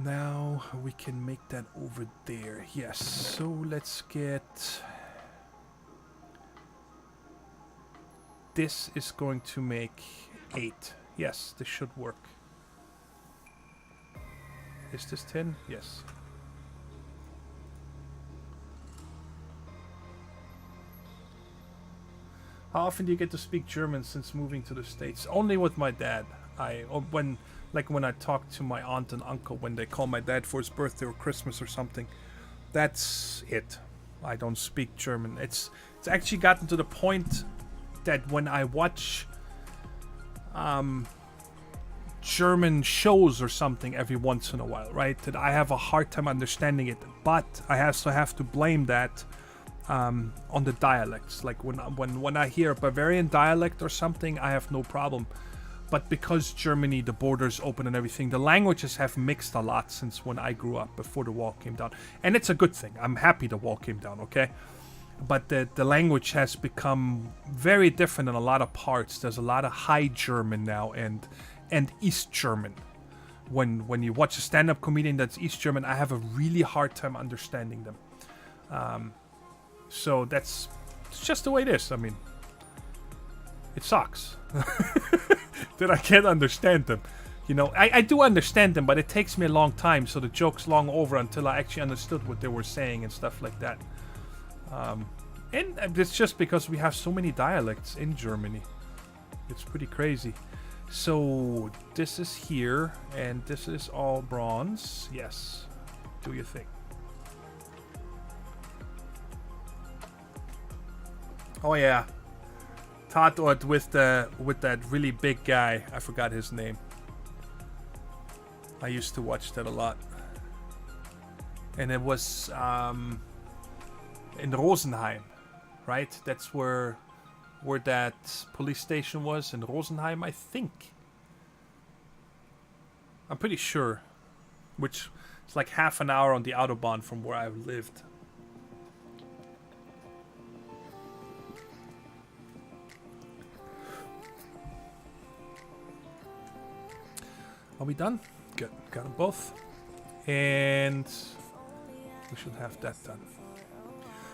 Now we can make that over there. Yes, so let's get... This is going to make 8. Yes, this should work. Is this 10? Yes. How often do you get to speak German since moving to the States? Only with my dad. When I talk to my aunt and uncle when they call my dad for his birthday or Christmas or something. That's it. I don't speak German. It's actually gotten to the point that when I watch German shows or something every once in a while, right, that I have a hard time understanding it, but I also have to blame that on the dialects. Like when I hear a Bavarian dialect or something, I have no problem. But because Germany, the borders open and everything, the languages have mixed a lot since when I grew up, before the wall came down. And it's a good thing. I'm happy the wall came down, okay? But the language has become very different in a lot of parts. There's a lot of High German now and East German. When you watch a stand-up comedian that's East German, I have a really hard time understanding them. So it's just the way it is. I mean, it sucks that I can't understand them. You know, I do understand them, but it takes me a long time. So the joke's long over until I actually understood what they were saying and stuff like that. And it's just because we have so many dialects in Germany. It's pretty crazy. So this is here, and this is all bronze. Yes, do your thing. Oh yeah, Tatort with that really big guy. I forgot his name. I used to watch that a lot, and it was in Rosenheim, right? That's where that police station was, in Rosenheim, I think. I'm pretty sure. Which is like half an hour on the Autobahn from where I lived. Are we done? Good. Got them both. And we should have that done.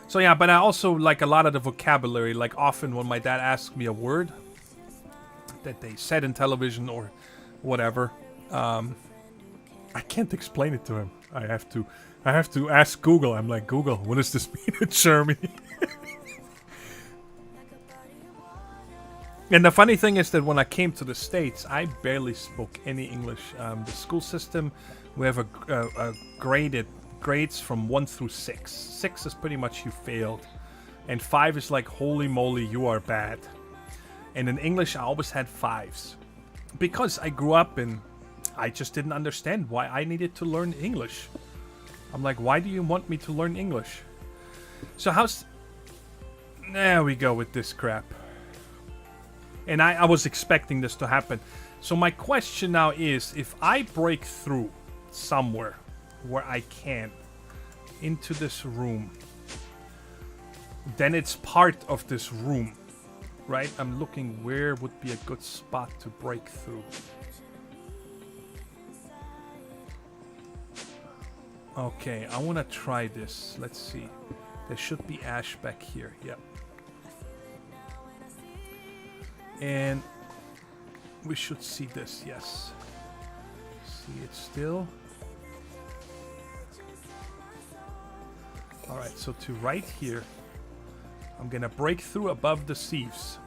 So yeah, but I also like a lot of the vocabulary. Like often when my dad asks me a word that they said in television or whatever, I can't explain it to him. I have to ask Google. I'm like, Google, what does this mean in Germany? And the funny thing is that when I came to the States, I barely spoke any English. The school system, we have a grades from 1 through 6. 6 is pretty much you failed. And 5 is like, holy moly, you are bad. And in English, I always had 5s. Because I grew up and I just didn't understand why I needed to learn English. I'm like, why do you want me to learn English? So there we go with this crap. And I was expecting this to happen. So my question now is, if I break through somewhere where I can into this room, then it's part of this room, right? I'm looking where would be a good spot to break through. Okay, I want to try this. Let's see. There should be ash back here. Yep. And we should see this, yes. See it still. Alright, so to right here, I'm gonna break through above the sieves.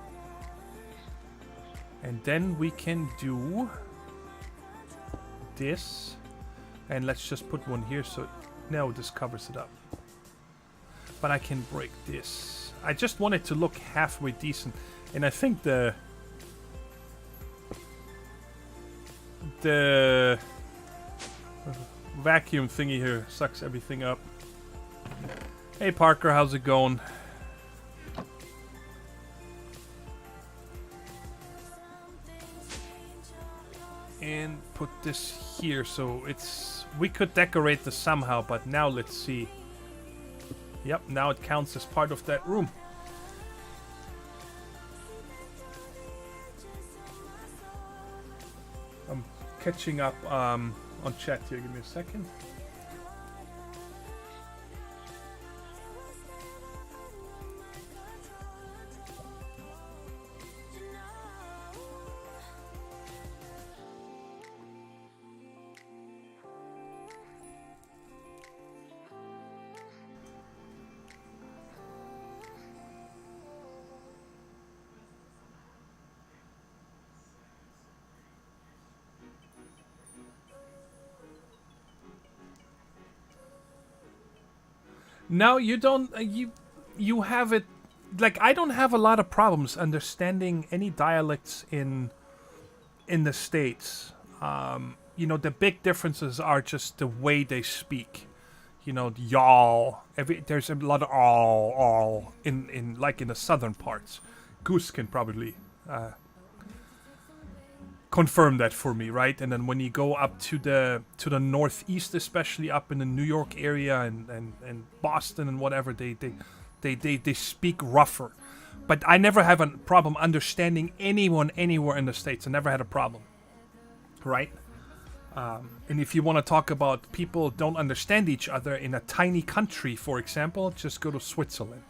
And then we can do this. And let's just put one here so now this covers it up. But I can break this. I just want it to look halfway decent. And I think the vacuum thingy here sucks everything up. Hey Parker, how's it going? And put this here so it's... We could decorate this somehow, but now let's see. Yep, now it counts as part of that room. I'm catching up on chat here. Give me a second. No, you don't. You have it. Like, I don't have a lot of problems understanding any dialects in the States. You know, the big differences are just the way they speak. You know, y'all. There's a lot of all in like in the southern parts. Goose can probably confirm that for me, right? And then when you go up to the northeast, especially up in the New York area and Boston and whatever, they speak rougher. But I never have a problem understanding anyone anywhere in the States. I never had a problem, right? And if you want to talk about people don't understand each other in a tiny country, for example, just go to Switzerland.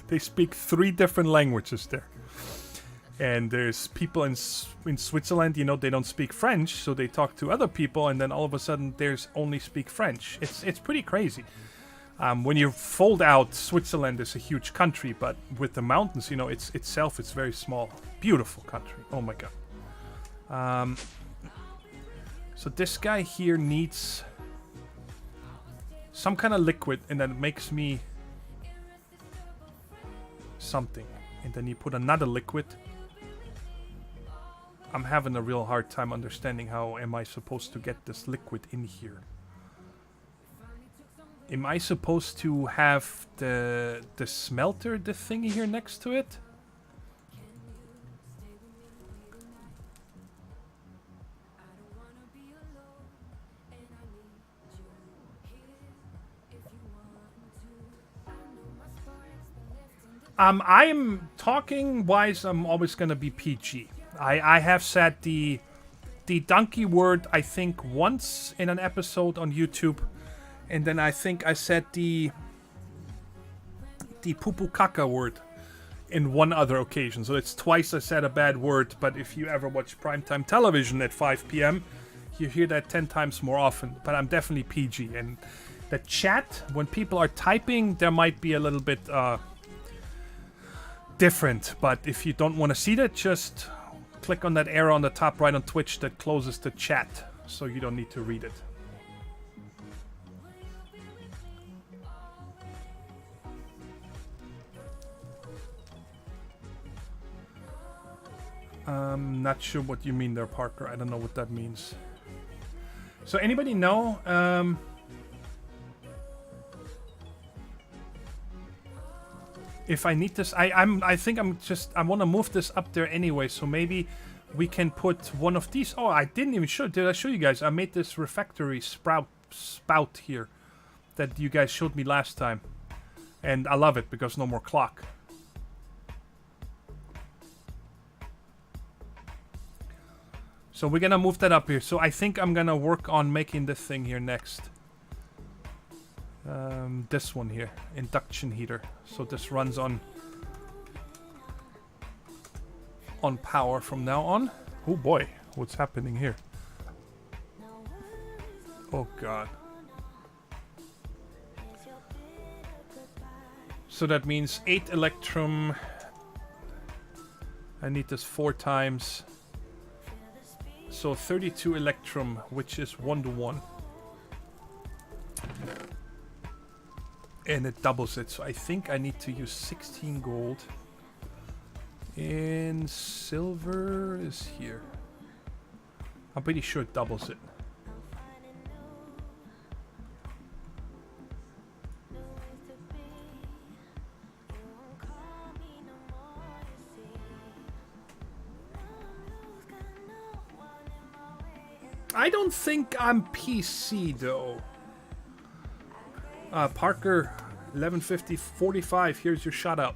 They speak 3 different languages there. And there's people in Switzerland, you know, they don't speak French, so they talk to other people, and then all of a sudden there's only speak French. It's pretty crazy. When you fold out, Switzerland is a huge country, but with the mountains, you know, it's very small. Beautiful country. Oh my god. So this guy here needs some kind of liquid, and then it makes me something. And then you put another liquid. I'm having a real hard time understanding how am I supposed to get this liquid in here. Am I supposed to have the smelter, the thingy here next to it? I'm talking wise, I'm always gonna be PG. I have said the donkey word, I think, once in an episode on YouTube, and then I think I said the poo-poo caca word in one other occasion. So it's twice I said a bad word, but if you ever watch primetime television at 5 p.m., you hear that 10 times more often. But I'm definitely PG. And the chat, when people are typing, there might be a little bit different. But if you don't want to see that, just click on that arrow on the top right on Twitch that closes the chat, so you don't need to read it. I'm not sure what you mean there, Parker. I don't know what that means. So anybody know? if I need this, I want to move this up there anyway. So maybe we can put one of these. Oh, I didn't even show. Did I show you guys? I made this refractory spout here that you guys showed me last time, and I love it because no more clock. So we're gonna move that up here. So I think I'm gonna work on making this thing here next. This one here, induction heater. So this runs on power from now on. Oh boy, what's happening here? Oh god. So that means 8 electrum. I need this 4 times. So 32 electrum, which is 1-to-1. And it doubles it, so I think I need to use 16 gold. And silver is here. I'm pretty sure it doubles it. I don't think I'm PC though. Parker, 1150-45. Here's your shout out.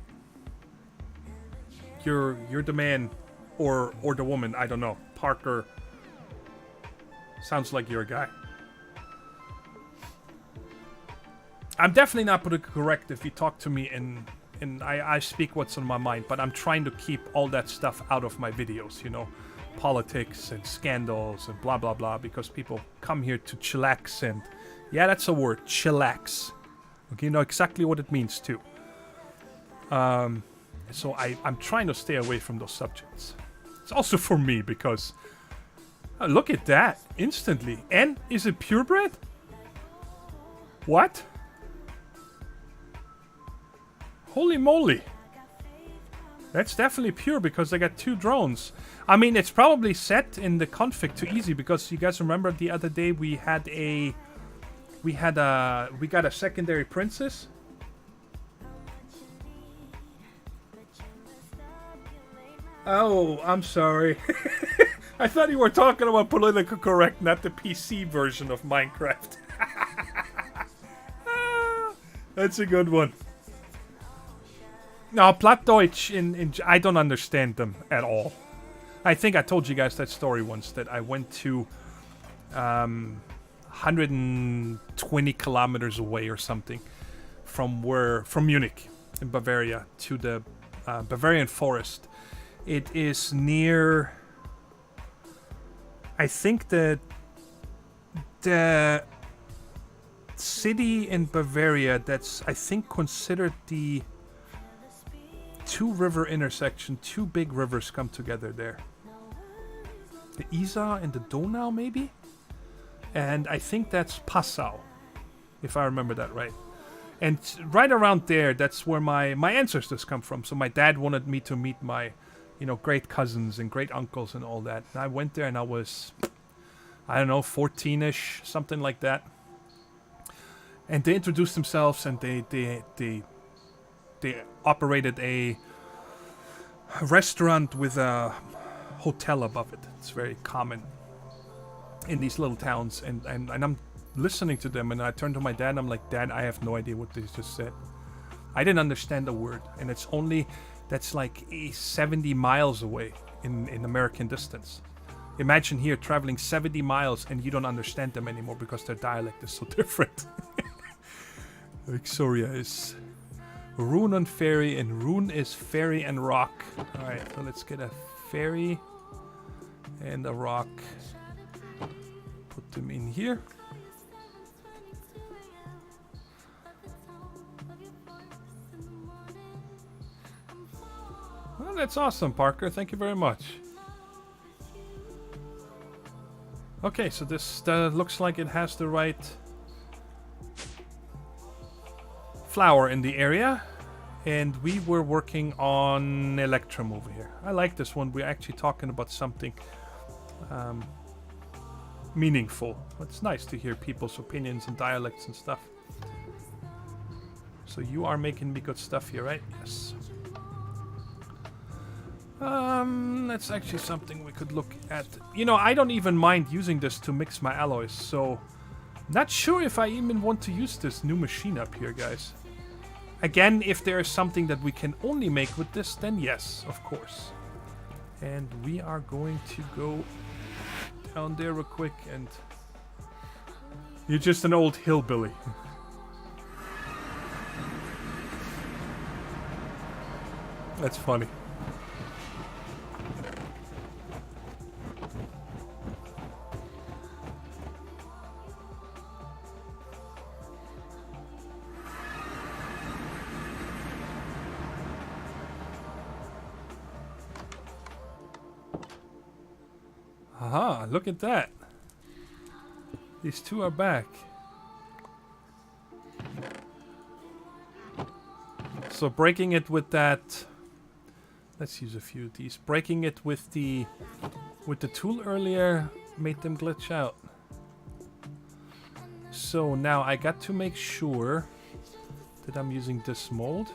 You're the man, or the woman. I don't know. Parker. Sounds like you're a guy. I'm definitely not politically correct if you talk to me and I speak what's on my mind. But I'm trying to keep all that stuff out of my videos. You know, politics and scandals and blah blah blah. Because people come here to chillax and. Yeah, that's a word, chillax. Okay, you know exactly what it means too. So I'm trying to stay away from those subjects. It's also for me because look at that instantly. And is it purebred? What? Holy moly! That's definitely pure because I got 2 drones. I mean, it's probably set in the config to easy because you guys remember the other day we got a secondary princess. Oh, I'm sorry. I thought you were talking about political correct, not the PC version of Minecraft. That's a good one. No, Plattdeutsch I don't understand them at all. I think I told you guys that story once that I went to 120 kilometers away or something from Munich in Bavaria to the Bavarian forest. It is near, I think the city in Bavaria that's I think considered the 2-river intersection. 2 big rivers come together there. The Isar and the Donau maybe? And I think that's Passau, if I remember that right. And right around there, that's where my ancestors come from. So my dad wanted me to meet my, great cousins and great uncles and all that. And I went there and I was, I don't know, 14-ish, something like that. And they introduced themselves and they operated a restaurant with a hotel above it. It's very common in these little towns, and I'm listening to them, and I turn to my dad and I'm like, Dad, I have no idea what they just said. I didn't understand a word, and that's like 70 miles away in American distance. Imagine here traveling 70 miles and you don't understand them anymore because their dialect is so different. Exoria is rune and fairy, and rune is fairy and rock. Alright, so let's get a fairy and a rock. Put them in here. Well, that's awesome, Parker. Thank you very much. Okay, so this looks like it has the right flower in the area. And we were working on Electrum over here. I like this one. We're actually talking about something meaningful. It's nice to hear people's opinions and dialects and stuff. So you are making me good stuff here, right? Yes. That's actually something we could look at. You know, I don't even mind using this to mix my alloys, so... Not sure if I even want to use this new machine up here, guys. Again, if there is something that we can only make with this, then yes, of course. And we are going to go down there real quick and... You're just an old hillbilly. That's funny. Aha, look at that. These two are back. So breaking it with that... Let's use a few of these. Breaking it with the tool earlier made them glitch out. So now I got to make sure that I'm using this mold.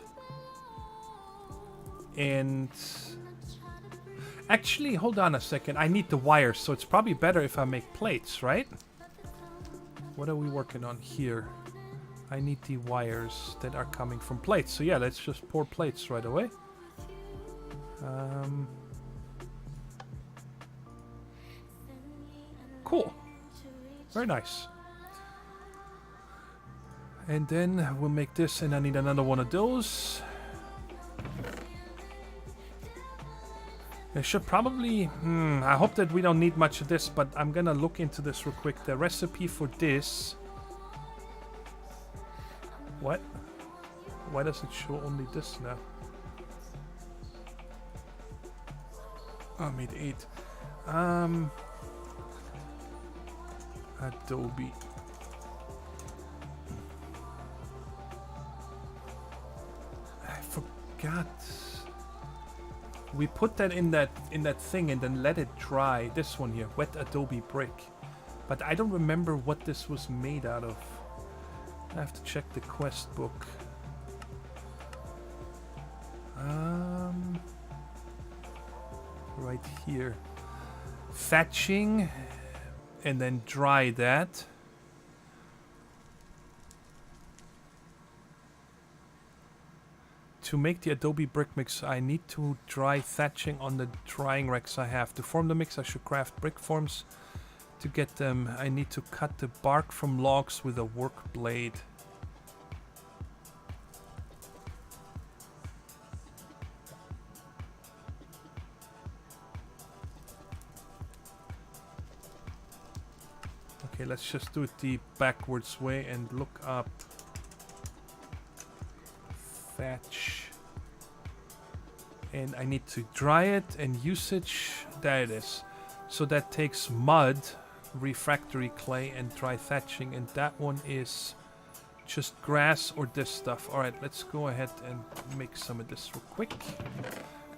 And... Actually, hold on a second. I need the wires, so it's probably better if I make plates, right? What are we working on here? I need the wires that are coming from plates. So yeah, let's just pour plates right away. Cool. Very nice. And then we'll make this, and I need another one of those. I should probably... I hope that we don't need much of this, but I'm gonna look into this real quick. The recipe for this... What? Why does it show only this now? Oh, I made 8. Adobe. I forgot... We put that in that thing and then let it dry. This one here, wet Adobe brick. But I don't remember what this was made out of. I have to check the quest book. Right here. Thatching and then dry that. To make the Adobe brick mix, I need to dry thatching on the drying racks I have. To form the mix, I should craft brick forms. To get them, I need to cut the bark from logs with a work blade. Okay, let's just do it the backwards way and look up thatch. And I need to dry it and usage. There it is. So that takes mud, refractory clay, and dry thatching. And that one is just grass or this stuff. Alright, let's go ahead and make some of this real quick.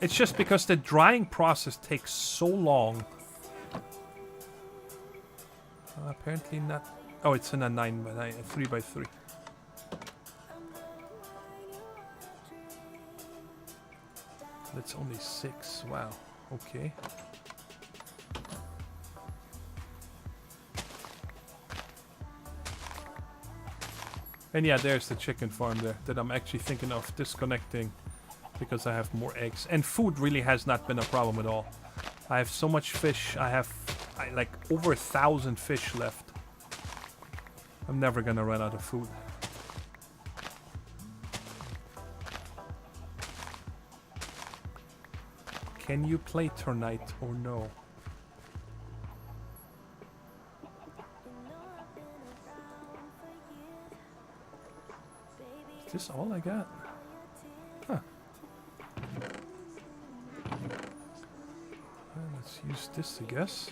It's just because the drying process takes so long. Apparently not. Oh, it's in a 9x9, a 3x3. That's only 6. Wow. Okay. And yeah, there's the chicken farm there that I'm actually thinking of disconnecting because I have more eggs. And food really has not been a problem at all. I have so much fish. I have like over 1,000 fish left. I'm never gonna run out of food. Can you play tonight or no? Is this all I got? Huh. Let's use this, I guess.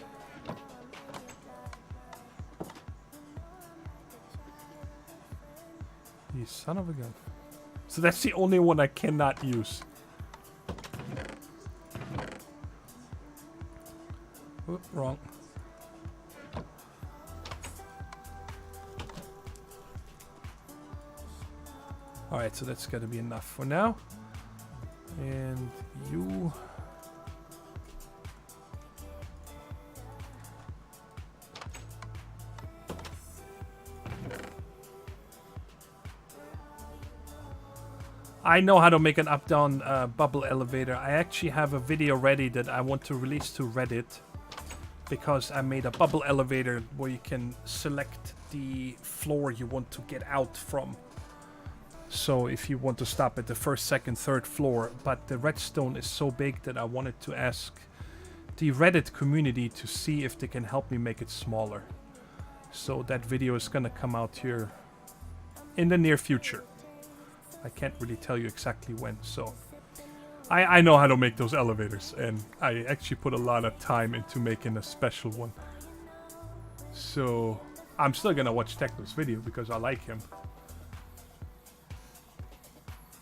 You son of a gun. So that's the only one I cannot use. Oh, wrong. Alright, so that's gotta be enough for now. And you... I know how to make an up-down bubble elevator. I actually have a video ready that I want to release to Reddit, because I made a bubble elevator where you can select the floor you want to get out from. So if you want to stop at the first, second, third floor, but the redstone is so big that I wanted to ask the Reddit community to see if they can help me make it smaller. So that video is gonna come out here in the near future. I can't really tell you exactly when, so I know how to make those elevators, and I actually put a lot of time into making a special one. So I'm still gonna watch Techno's video because I like him.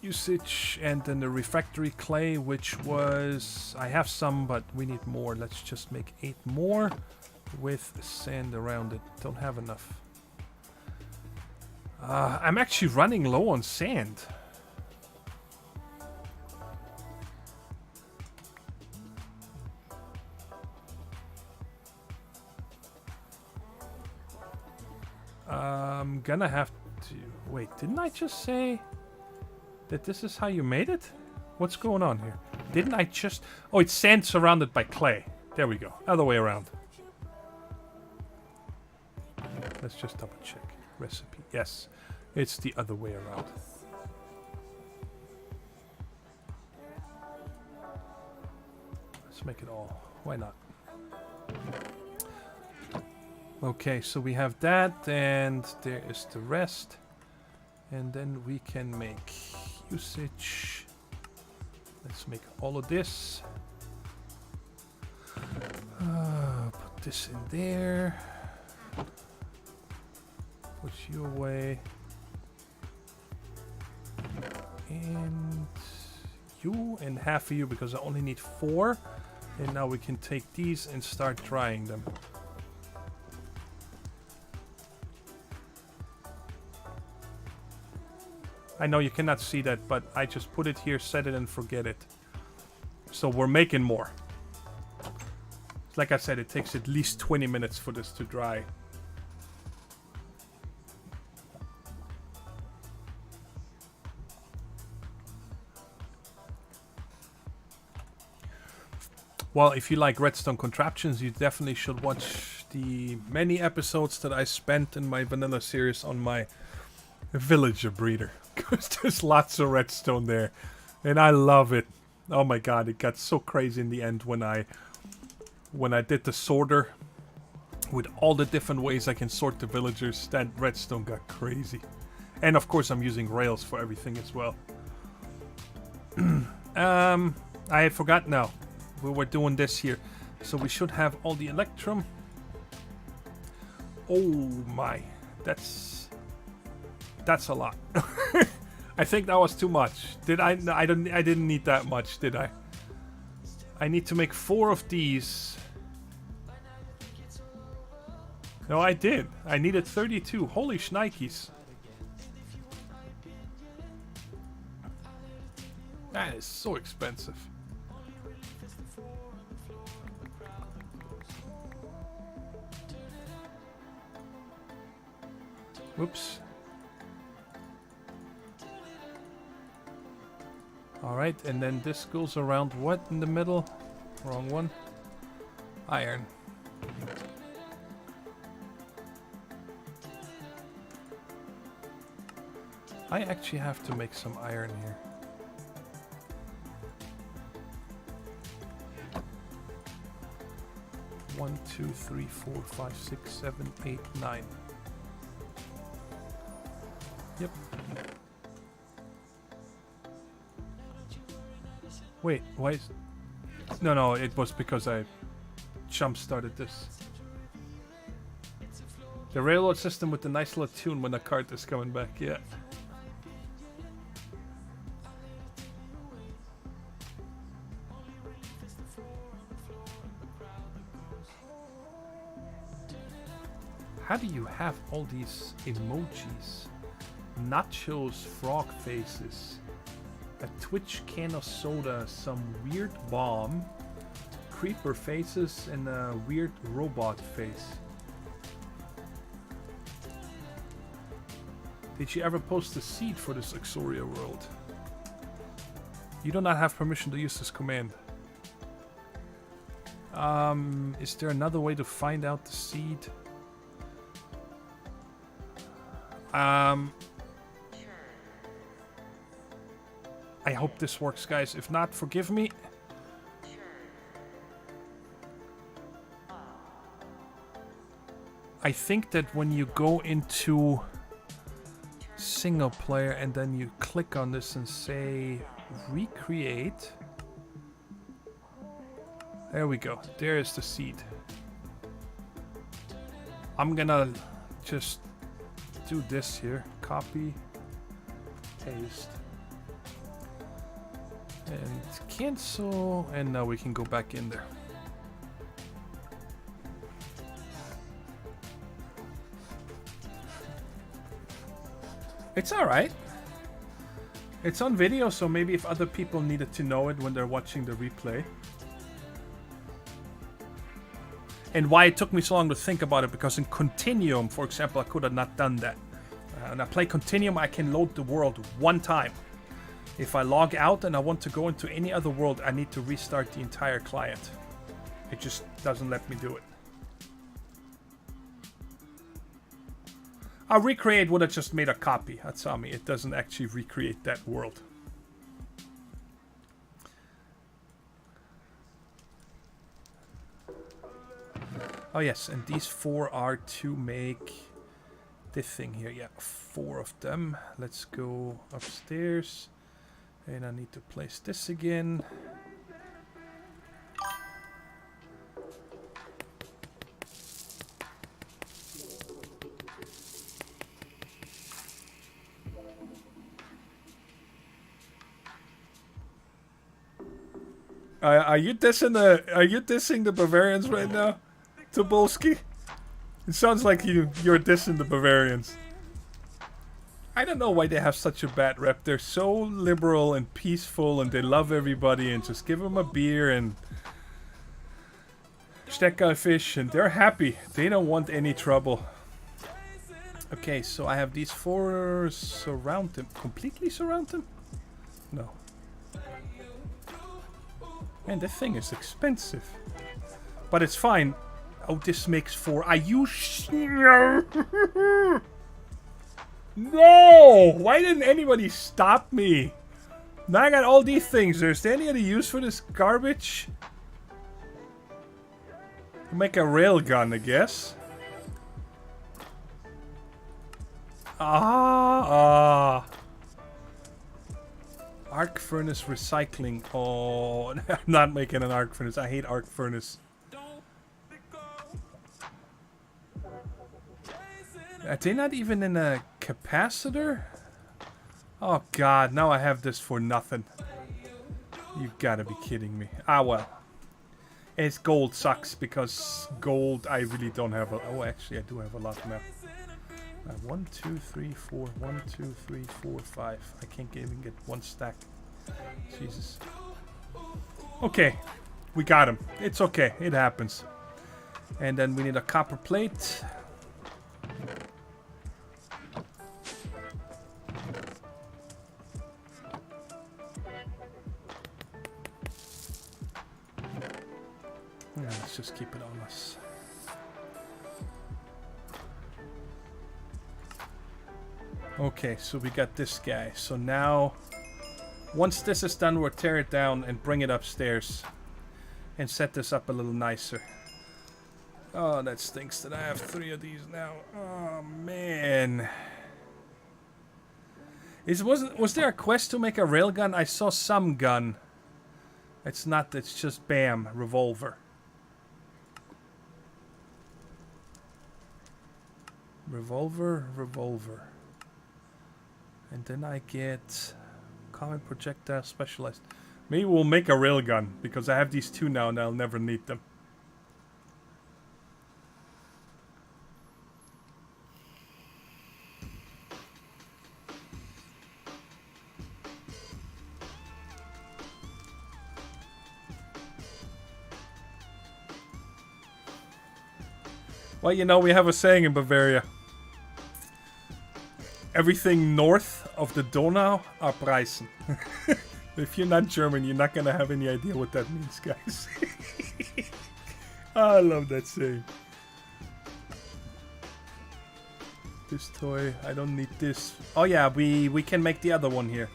Usage, and then the refractory clay, which was... I have some, but we need more. Let's just make 8 more with sand around it. Don't have enough. I'm actually running low on sand. I'm gonna have to... Wait, didn't I just say that this is how you made it? What's going on here? Didn't I just... Oh, it's sand surrounded by clay. There we go. Other way around. Let's just double check. Recipe. Yes, it's the other way around. Let's make it all. Why not? Okay, so we have that, and there is the rest. And then we can make usage. Let's make all of this. Put this in there. Put you away. And you, and half of you, because I only need 4. And now we can take these and start drying them. I know you cannot see that, but I just put it here, set it, and forget it. So we're making more. Like I said, it takes at least 20 minutes for this to dry. Well, if you like redstone contraptions, you definitely should watch the many episodes that I spent in my vanilla series on my villager breeder. Because there's lots of redstone there. And I love it. Oh my god, it got so crazy in the end when I did the sorter. With all the different ways I can sort the villagers, that redstone got crazy. And of course I'm using rails for everything as well. I had forgotten now. We were doing this here. So we should have all the electrum. Oh my. That's a lot. I think that was too much. I didn't need that much, did I? I need to make 4 of these. No, I did. I needed 32. Holy shnikes. That is so expensive. Whoops. Alright, and then this goes around what in the middle? Wrong one. Iron. I actually have to make some iron here. One, 2, 3, 4, 5, 6, 7, 8, 9. Yep. Wait, why is... No, it was because I jump-started this. The railroad system with the nice little tune when the cart is coming back, yeah. How do you have all these emojis? Nachos, frog faces. A Twitch can of soda, some weird bomb, creeper faces, and a weird robot face. Did you ever post a seed for this Exoria world? You do not have permission to use this command. Is there another way to find out the seed? I hope this works, guys. If not, forgive me. I think that when you go into single player and then you click on this and say recreate. There we go. There is the seed. I'm gonna just do this here. Copy, paste, and cancel. And now we can go back in there. It's alright. It's on video, so maybe if other people needed to know it when they're watching the replay. And why it took me so long to think about it, because in Continuum, for example, I could have not done that. When I play Continuum, I can load the world one time. If I log out and I want to go into any other world, I need to restart the entire client. It just doesn't let me do it. A recreate would have just made a copy. That's on me. It doesn't actually recreate that world. Oh yes, and these 4 are to make this thing here. Yeah, 4 of them. Let's go upstairs. And I need to place this again. Are you dissing the Bavarians right now, Tobolski? It sounds like you're dissing the Bavarians. I don't know why they have such a bad rep. They're so liberal and peaceful, and they love everybody, and just give them a beer and Steckerfish, and they're happy. They don't want any trouble. Okay, so I have these 4 surround them. Completely surround them? No. Man, this thing is expensive. But it's fine. Oh, this makes 4. Are you sure? No! Why didn't anybody stop me? Now I got all these things. Is there any other use for this garbage? Make a railgun, I guess. Arc furnace recycling. Oh, I'm not making an arc furnace. I hate arc furnace. Are they not even in a capacitor? Oh god, now I have this for nothing. You've got to be kidding me. Ah well. It's gold sucks because gold I really don't have a... Oh, actually I do have a lot now. 1, 2, 3, 4. 1, 2, 3, 4, 5. I can't even get 1 stack. Jesus. Okay. We got him. It's okay. It happens. And then we need a copper plate. Yeah, let's just keep it on us. Okay, so we got this guy. So now, once this is done, we'll tear it down and bring it upstairs. And set this up a little nicer. Oh, that stinks that I have 3 of these now. Oh, man. Was there a quest to make a railgun? I saw some gun. It's not, it's just BAM, revolver. Revolver, revolver. And then I get common projectile specialized. Maybe we'll make a railgun because I have these 2 now and I'll never need them. Well, you know, we have a saying in Bavaria. Everything north of the Donau are Preisen. If you're not German, you're not gonna have any idea what that means, guys. I love that saying. This toy, I don't need this. Oh yeah, we can make the other one here.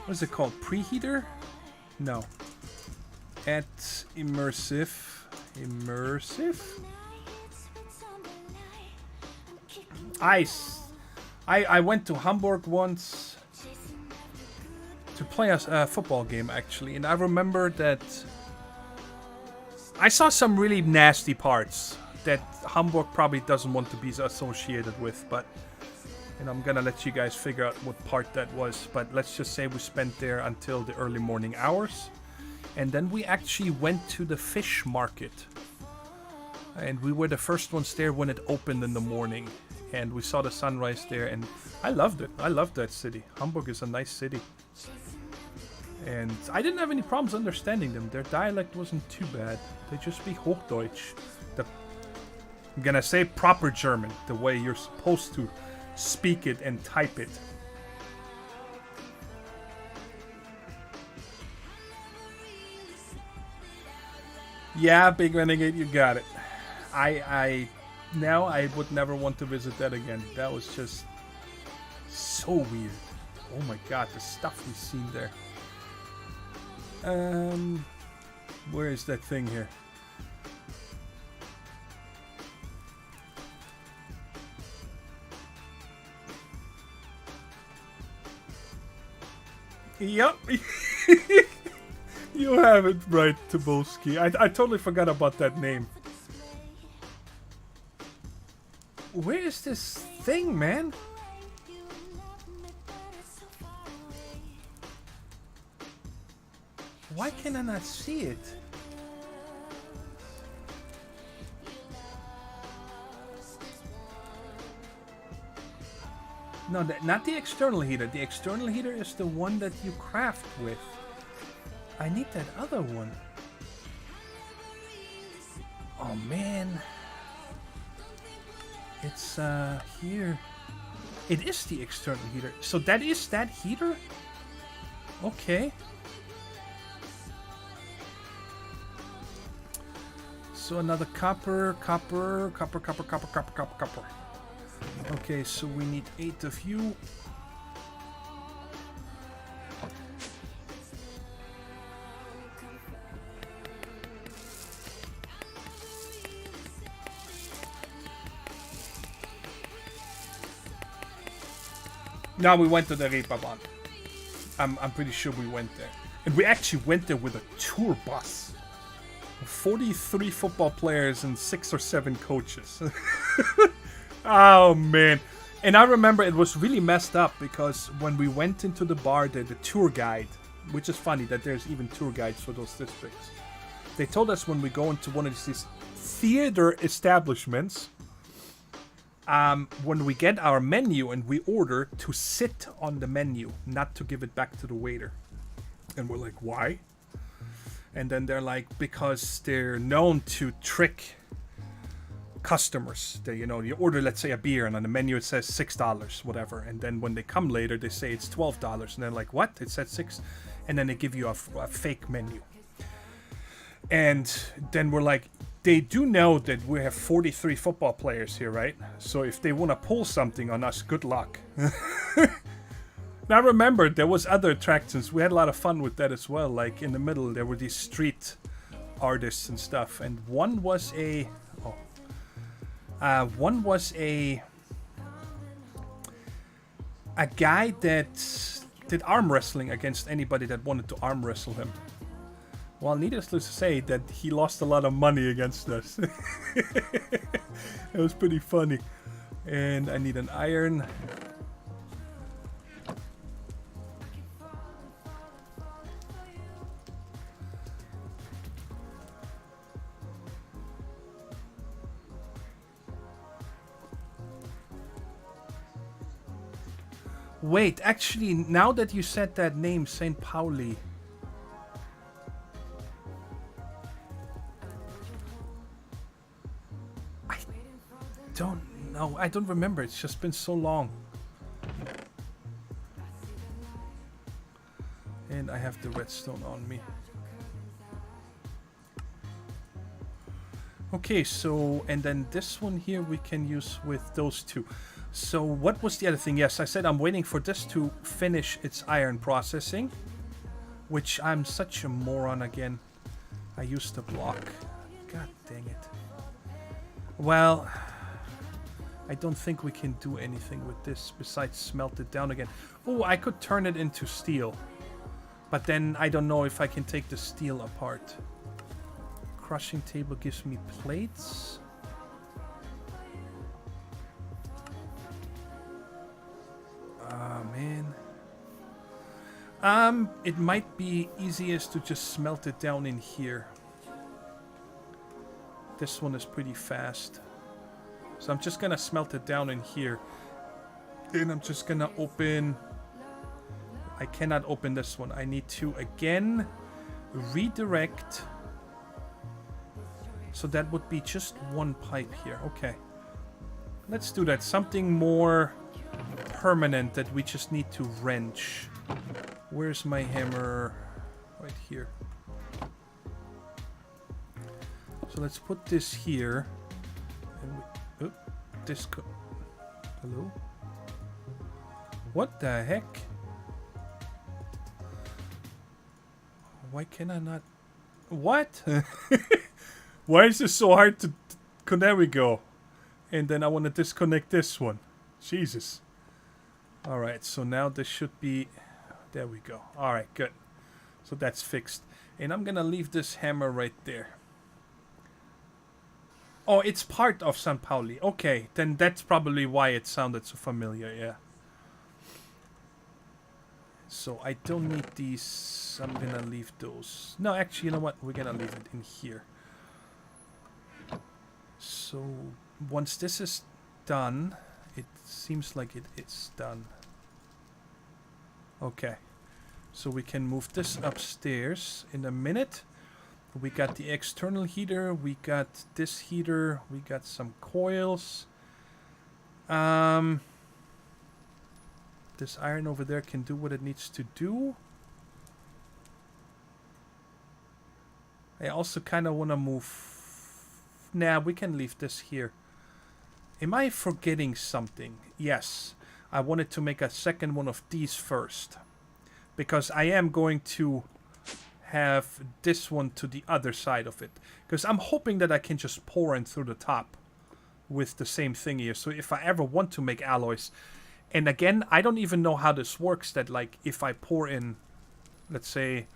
What is it called? Preheater? No. At immersive. Ice. I went to Hamburg once to play a football game, actually, and I remember that I saw some really nasty parts that Hamburg probably doesn't want to be associated with, but and I'm gonna let you guys figure out what part that was. But let's just say we spent there until the early morning hours, and then we actually went to the fish market, and we were the first ones there when it opened in the morning, and we saw the sunrise there, and I loved it. I loved that city. Hamburg is a nice city, and I didn't have any problems understanding them. Their dialect wasn't too bad. They just speak Hochdeutch. I'm gonna say proper German, the way you're supposed to speak it and type it. Yeah, Big Renegade, you got it. Now I would never want to visit that again. That was just so weird. Oh my god, the stuff we've seen there. Where is that thing here? Yep. You have it right, Tobolski. I totally forgot about that name. Where is this thing, man? Why can I not see it? No, not the external heater. The external heater is the one that you craft with. I need that other one. Oh man. It's here. It is the external heater. So that is that heater? Okay. So another copper. Okay, so we need 8 of you. Now we went to the Reeperbahn. I'm pretty sure we went there. And we actually went there with a tour bus. 43 football players and 6 or 7 coaches. Oh man. And I remember it was really messed up because when we went into the bar, the tour guide, which is funny that there's even tour guides for those districts. They told us when we go into one of these theater establishments, when we get our menu and we order, to sit on the menu, not to give it back to the waiter. And we're like, why? And then they're like, because they're known to trick customers. They, you know, you order, let's say, a beer, and on the menu it says $6, whatever. And then when they come later, they say it's $12. And they're like, what? It said $6. And then they give you a fake menu. And then we're like, they do know that we have 43 football players here, right? So if they want to pull something on us, good luck. Now remember, there was other attractions. We had a lot of fun with that as well. Like in the middle, there were these street artists and stuff. And one was a guy that did arm wrestling against anybody that wanted to arm wrestle him. Well, needless to say that he lost a lot of money against us. It was pretty funny. And I need an iron. Wait, actually, now that you said that name, St. Pauli. Oh, I don't remember. It's just been so long. And I have the redstone on me. Okay, so, and then this one here we can use with those two. So what was the other thing? Yes, I said I'm waiting for this to finish its iron processing. Which I'm such a moron again. I used the block. God dang it. Well, I don't think we can do anything with this besides smelt it down again. Oh, I could turn it into steel. But then I don't know if I can take the steel apart. Crushing table gives me plates. Ah, man. It might be easiest to just smelt it down in here. This one is pretty fast. So I'm just gonna smelt it down in here. Then I'm just gonna open... I cannot open this one. I need to, again, redirect. So that would be just one pipe here. Okay. Let's do that. Something more permanent that we just need to wrench. Where's my hammer? Right here. So let's put this here. And we, hello? What the heck? Why can I not... What? Why is this so hard to... There we go. And then I want to disconnect this one. Jesus. Alright, so now this should be... There we go. Alright, good. So that's fixed. And I'm gonna leave this hammer right there. Oh, it's part of San Pauli. Okay, then that's probably why it sounded so familiar, yeah. So I don't need these. I'm gonna leave those. No, actually, you know what? We're gonna leave it in here. So once this is done, it seems like it is done. Okay. So we can move this upstairs in a minute. We got the external heater. We got this heater. We got some coils. This iron over there can do what it needs to do. I also kind of want to move... Nah, we can leave this here. Am I forgetting something? Yes. I wanted to make a second one of these first. Because I am going to have this one to the other side of it. Because I'm hoping that I can just pour in through the top with the same thing here. So if I ever want to make alloys... And again, I don't even know how this works, that like if I pour in, let's say,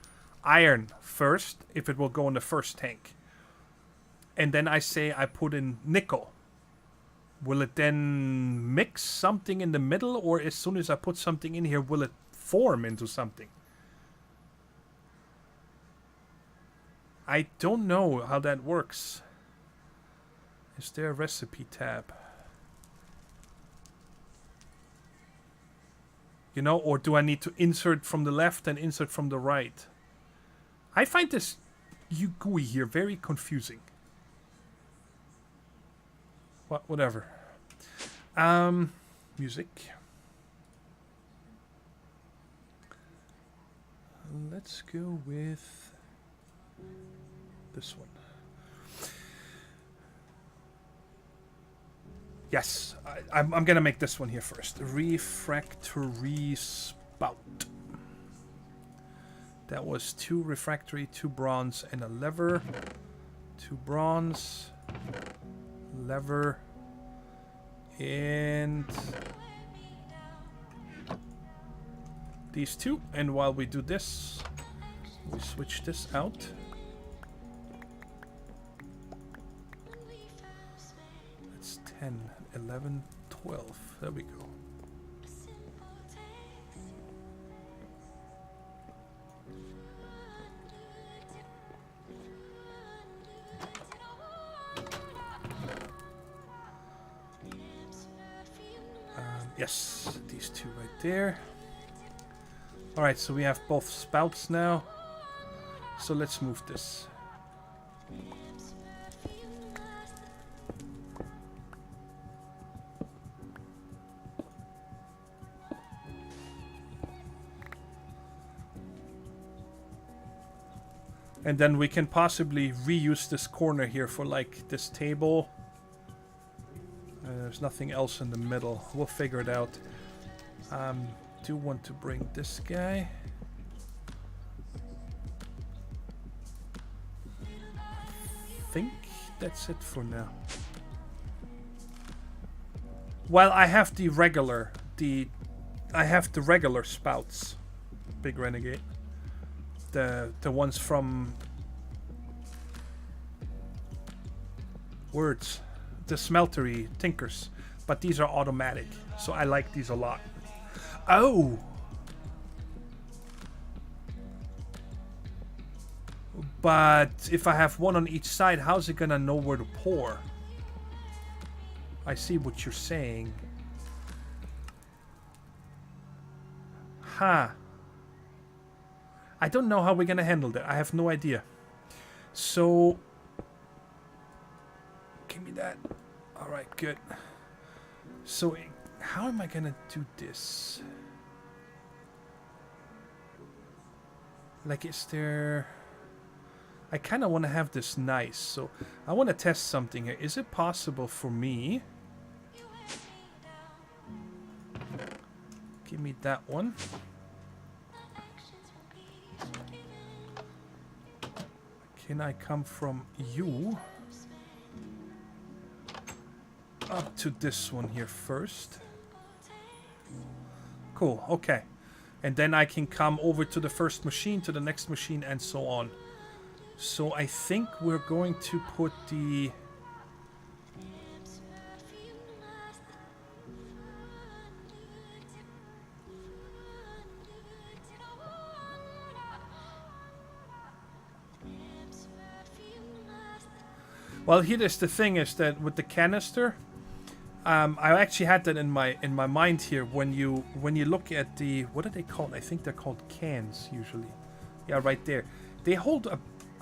iron first, if it will go in the first tank. And then I say I put in nickel. Will it then mix something in the middle? Or as soon as I put something in here, will it form into something? I don't know how that works. Is there a recipe tab? You know, or do I need to insert from the left and insert from the right? I find this GUI here very confusing. Whatever. Music. Let's go with this one. Yes, I'm gonna make this one here first. Refractory spout. That was 2 refractory, 2 bronze, and a lever. 2 bronze, lever, and these 2. And while we do this, we switch this out. That's 10, 11, 12. There we go. Yes, these 2 right there. Alright, so we have both spouts now. So let's move this. And then we can possibly reuse this corner here for like this table. There's nothing else in the middle. We'll figure it out. Do want to bring this guy. I think that's it for now. Well, I have the regular, spouts, Big Renegade. The ones from Words, the smeltery tinkers, but these are automatic, so I like these a lot. Oh, but if I have one on each side, how's it gonna know where to pour? I see what you're saying. Huh. I don't know how we're gonna handle that. I have no idea. So, give me that. Alright, good. So, how am I gonna do this? Like, is there... I kind of want to have this nice, so I want to test something here. Is it possible for me... Give me that one. Can I come from you up to this one here first? Cool, okay. And then I can come over to the first machine, to the next machine, and so on. So I think we're going to put the... Well, here's the thing: is that with the canister, I actually had that in my mind here. When you look at the, what are they called? I think they're called cans usually. Yeah, right there. They hold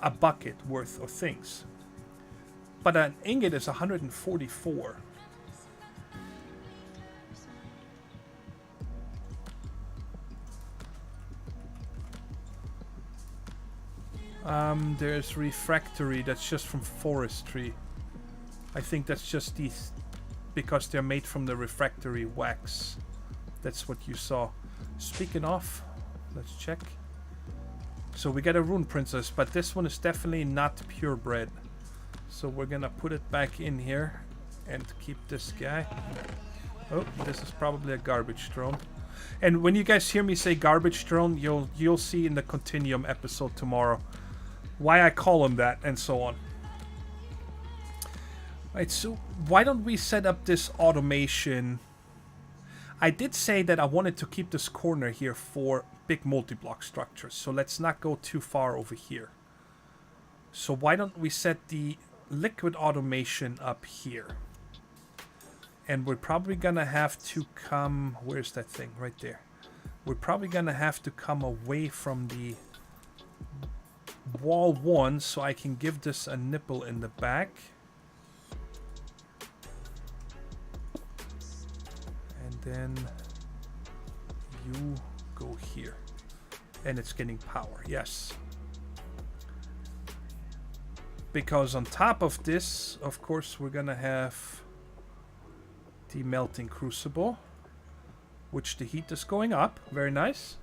a bucket worth of things, but an ingot is 144. There's refractory, that's just from forestry. I think that's just these, because they're made from the refractory wax. That's what you saw. Speaking of, let's check. So we get a rune princess, but this one is definitely not purebred. So we're gonna put it back in here and keep this guy. Oh, this is probably a garbage drone. And when you guys hear me say garbage drone, you'll see in the Continuum episode tomorrow why I call them that and so on. Right, so why don't we set up this automation? I did say that I wanted to keep this corner here for big multi-block structures, so let's not go too far over here. So why don't we set the liquid automation up here? And we're probably gonna have to come... Where's that thing? Right there. We're probably gonna have to come away from the wall one so I can give this a nipple in the back. And then you go here. And it's getting power, yes. Because on top of this, of course, we're gonna have the melting crucible, which the heat is going up. Very nice.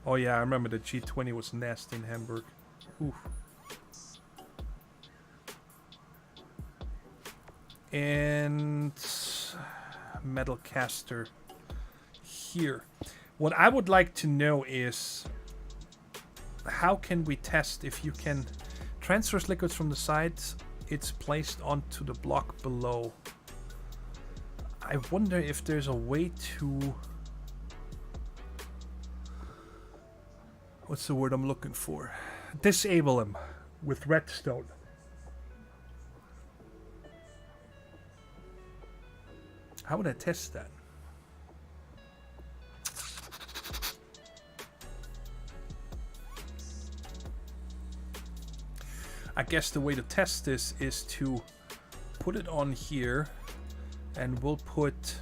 Oh yeah, I remember the G20 was nasty in Hamburg. Oof. And metal caster here. What I would like to know is how can we test if you can transfers liquids from the sides, it's placed onto the block below. I wonder if there's a way to... What's the word I'm looking for? Disable him with redstone. How would I test that? I guess the way to test this is to put it on here, and we'll put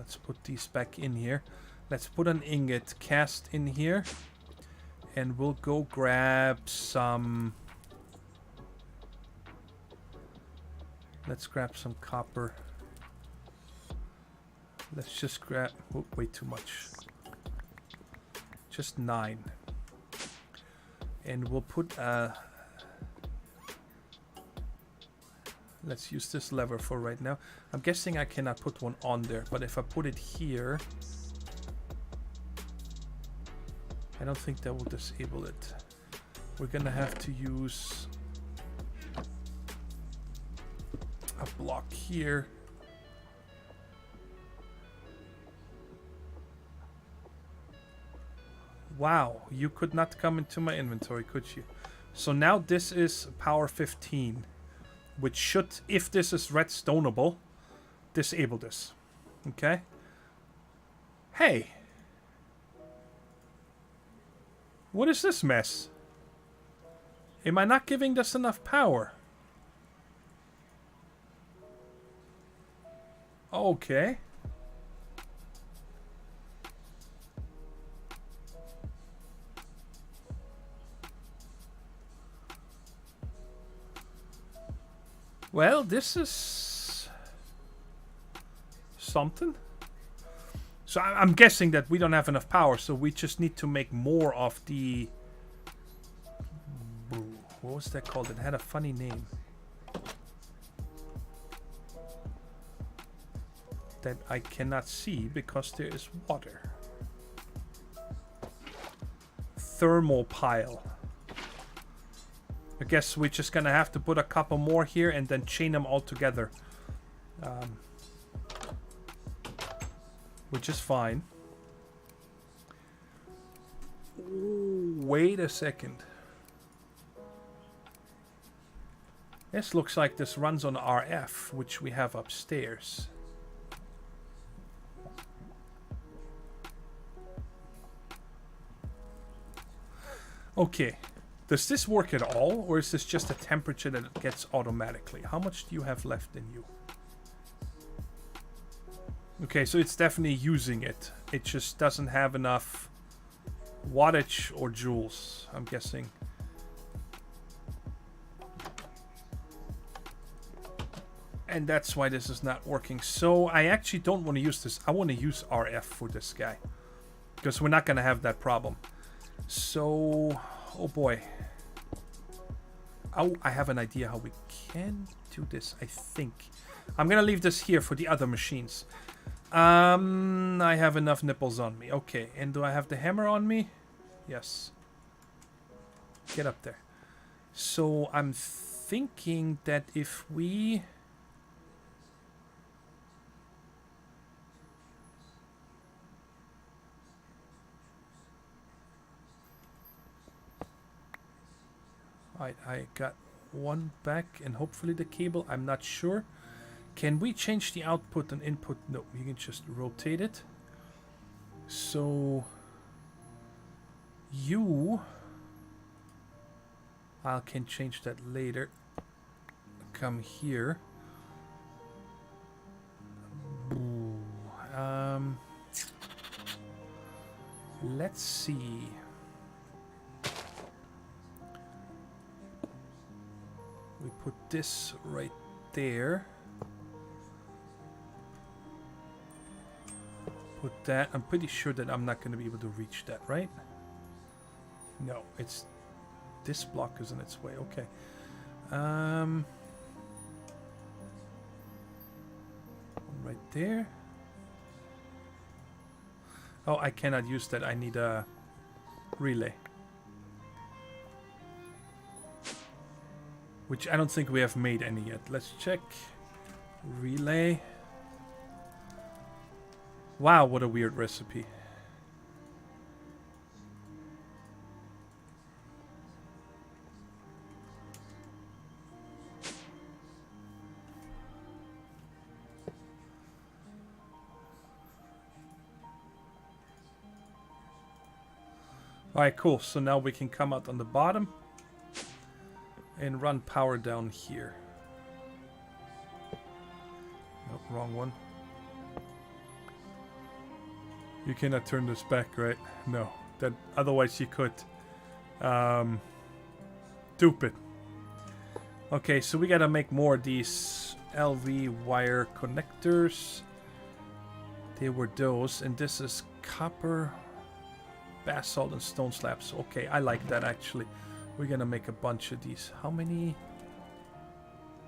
Let's put these back in here. Let's put an ingot cast in here. And we'll go grab some... Let's grab some copper. Let's just grab... Oh, way too much. Just 9. And we'll put a... Let's use this lever for right now. I'm guessing I cannot put one on there, but if I put it here... I don't think that will disable it. We're gonna have to use a block here. Wow, you could not come into my inventory, could you? So now this is power 15, which should, if this is redstoneable, disable this. Okay? Hey! What is this mess? Am I not giving this enough power? Okay. Well, this is something. So I'm guessing that we don't have enough power, so we just need to make more of the... What was that called? It had a funny name. That I cannot see because there is water. Thermal pile. I guess we're just gonna have to put a couple more here and then chain them all together. Which is fine. Ooh, wait a second. This looks like this runs on RF, which we have upstairs. Okay. Does this work at all, or is this just a temperature that it gets automatically? How much do you have left in you? Okay, so it's definitely using it. It just doesn't have enough wattage or joules, I'm guessing. And that's why this is not working. So I actually don't want to use this. I want to use RF for this guy, because we're not going to have that problem. So, oh boy. Oh, I have an idea how we can do this, I think. I'm going to leave this here for the other machines. I have enough nipples on me. Okay, and do I have the hammer on me? Yes. Get up there. So I'm thinking that if we... I got one back and hopefully the cable, I'm not sure. Can we change the output and input? No, you can just rotate it. So you, I can change that later. Come here. Let's see. We put this right there. Put that. I'm pretty sure that I'm not going to be able to reach that, right? No, it's... This block is in its way. Okay. Right there. Oh, I cannot use that. I need a relay. Which I don't think we have made any yet. Let's check. Relay. Wow, what a weird recipe. Alright, cool. So now we can come out on the bottom and run power down here. Nope, wrong one. You cannot turn this back, right? No. That otherwise you could. Stupid. Okay, so we gotta make more of these LV wire connectors. They were those, and this is copper, basalt, and stone slabs. Okay, I like that actually. We're gonna make a bunch of these. How many?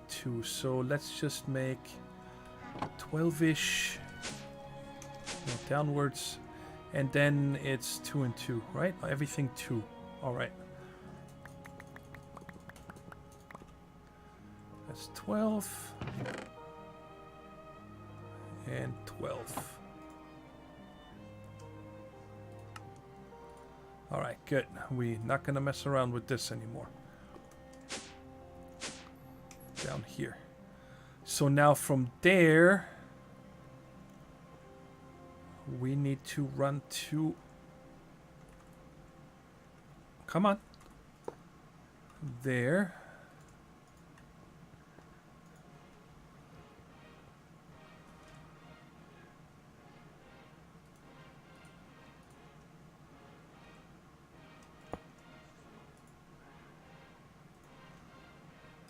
2. So let's just make 12-ish. Downwards. And then it's 2 and 2, right? Everything 2. Alright. That's 12. And 12. Alright, good. We're not gonna mess around with this anymore. Down here. So now from there, we need to run to... Come on. There.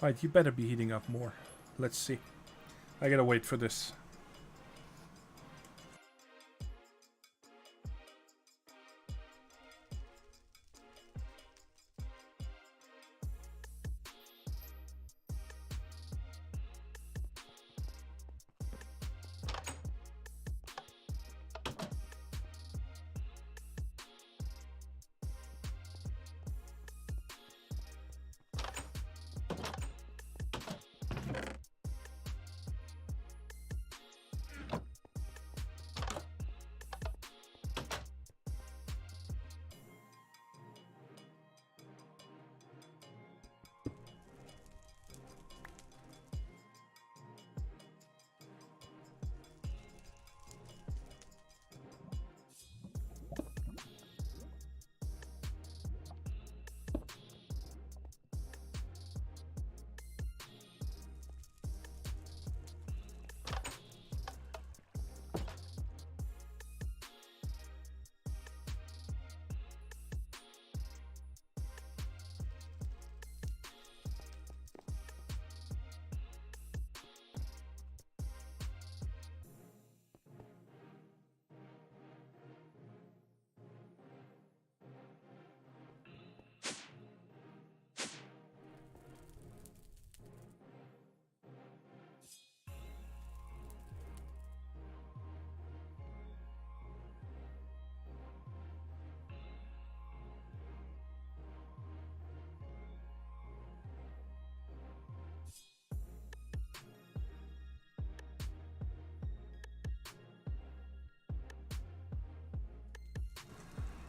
Alright, you better be heating up more. Let's see. I gotta wait for this.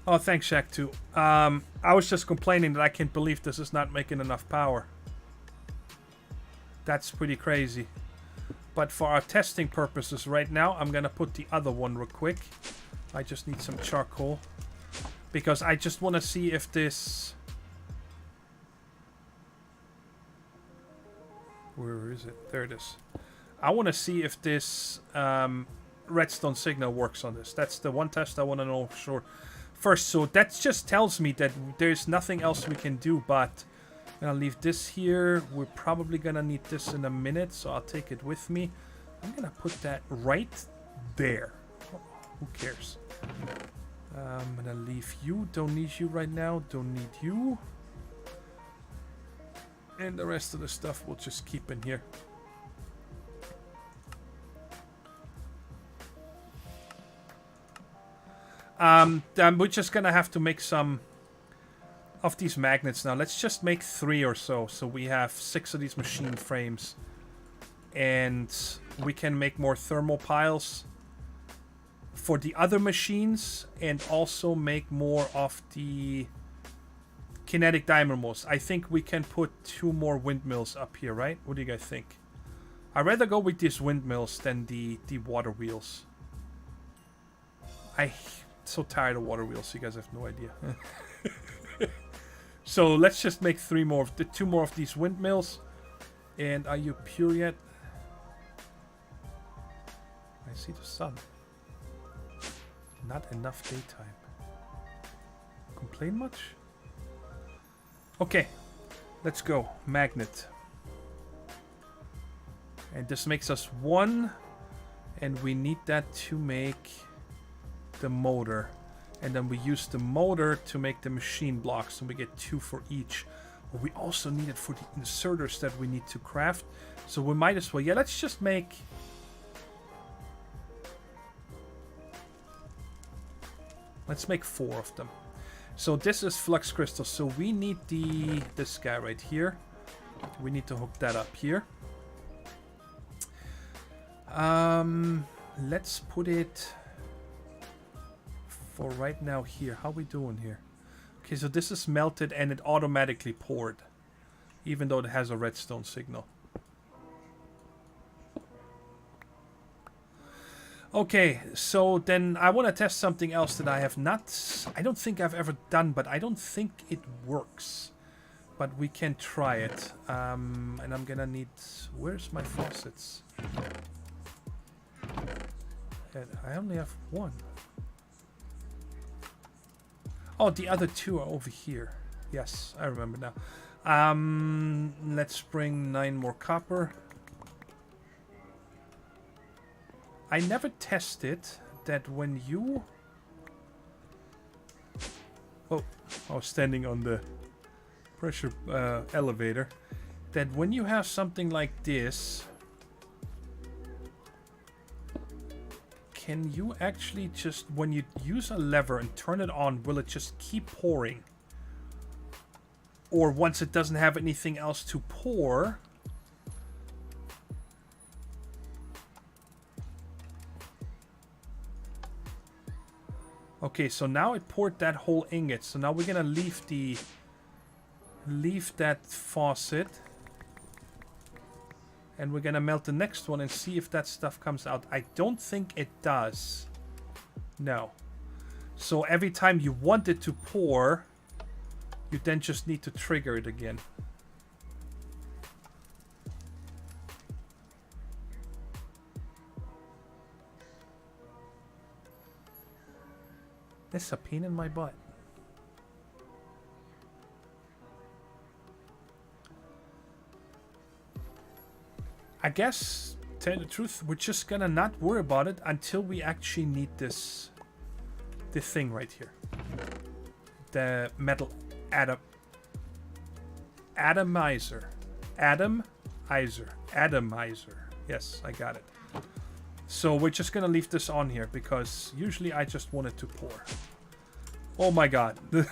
Oh, thanks, Shaq2. I was just complaining that I can't believe this is not making enough power. That's pretty crazy. But for our testing purposes right now, I'm gonna put the other one real quick. I just need some charcoal. Because I just want to see if this... Where is it? There it is. I want to see if this redstone signal works on this. That's the one test I want to know for sure. First, so that just tells me that there's nothing else we can do, but I'm gonna leave this here. We're probably gonna need this in a minute, so I'll take it with me. I'm gonna put that right there. Oh, who cares? I'm gonna leave you. Don't need you right now. Don't need you. And the rest of the stuff we'll just keep in here. We're just gonna have to make some of these magnets now. Let's just make 3 or so. So we have 6 of these machine frames. And we can make more thermal piles for the other machines. And also make more of the kinetic dynamos. I think we can put 2 more windmills up here, right? What do you guys think? I'd rather go with these windmills than the water wheels. I'm so tired of water wheels, you guys have no idea. So let's just make 2 more of these windmills. And are you pure yet? I see the sun. Not enough daytime. Complain much? Okay, let's go. Magnet. And this makes us 1. And we need that to make the motor. And then we use the motor to make the machine blocks. And we get 2 for each. But we also need it for the inserters that we need to craft. So we might as well... Yeah, let's just make... Let's make 4 of them. So this is flux crystal. So we need this guy right here. We need to hook that up here. Let's put it for right now here. How we doing here? Okay, so this is melted and it automatically poured, even though it has a redstone signal. Okay, so then I want to test something else that I have not... I don't think I've ever done, but I don't think it works. But we can try it. And I'm gonna need... Where's my faucets? I only have 1. Oh, the other 2 are over here. Yes, I remember now. Let's bring 9 more copper. I never tested that when you... Oh, I was standing on the pressure elevator. That when you have something like this... Can you actually just... When you use a lever and turn it on, will it just keep pouring? Or once it doesn't have anything else to pour... Okay, so now it poured that whole ingot. So now we're gonna leave that faucet. And we're gonna melt the next one and see if that stuff comes out. I don't think it does. No. So every time you want it to pour, you then just need to trigger it again. There's a pain in my butt. I guess, to tell you the truth, we're just gonna not worry about it until we actually need this thing right here. The metal atomizer. Yes, I got it. So we're just gonna leave this on here because usually I just want it to pour. Oh my god. This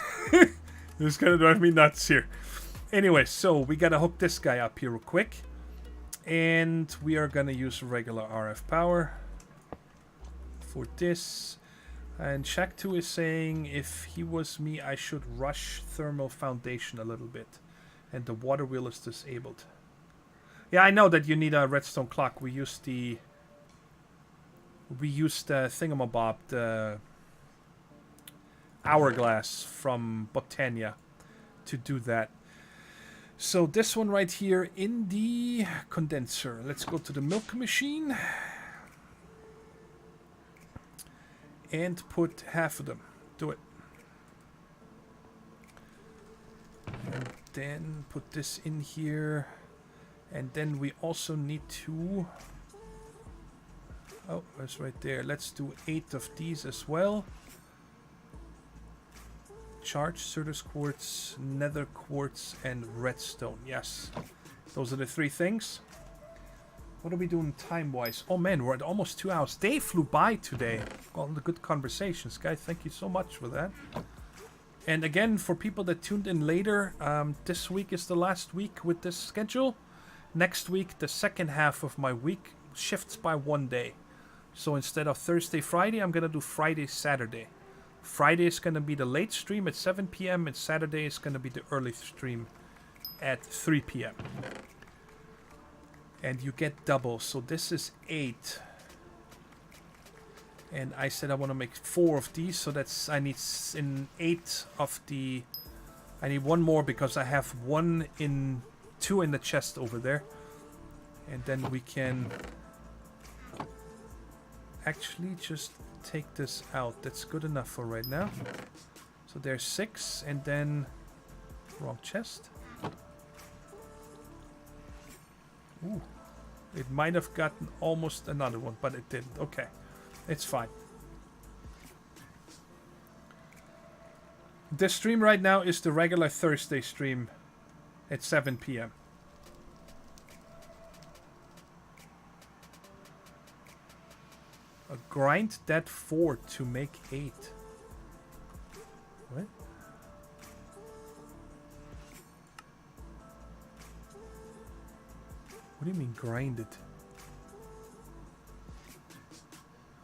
is gonna drive me nuts here. Anyway, so we gotta hook this guy up here real quick. And we are gonna use regular RF power for this. And Shaq2 is saying if he was me, I should rush thermal foundation a little bit. And the water wheel is disabled. Yeah, I know that you need a redstone clock. We used the thingamabob, the hourglass from Botania to do that. So this one right here in the condenser. Let's go to the milk machine. And put half of them. Do it. And then put this in here. And then we also need to... Oh, that's right there. Let's do 8 of these as well. Charged Certus quartz, nether quartz, and redstone. Yes. Those are the 3 things. What are we doing time-wise? Oh man, we're at almost 2 hours. They flew by today. All the good conversations. Guys, thank you so much for that. And again, for people that tuned in later, this week is the last week with this schedule. Next week, the second half of my week shifts by 1 day. So instead of Thursday, Friday, I'm going to do Friday, Saturday. Friday is going to be the late stream at 7 p.m. and Saturday is going to be the early stream at 3 p.m. And you get double. So this is 8. And I said I want to make 4 of these. So that's, I need in 8 of the, I need 1 more because I have 2 in the chest over there. And then we can actually just take this out. That's good enough for right now. So there's 6, and then wrong chest. Ooh, it might have gotten almost another one, but it didn't. Okay, it's fine. This stream right now is the regular Thursday stream at 7 p.m. Grind that 4 to make 8. What? What do you mean grind it?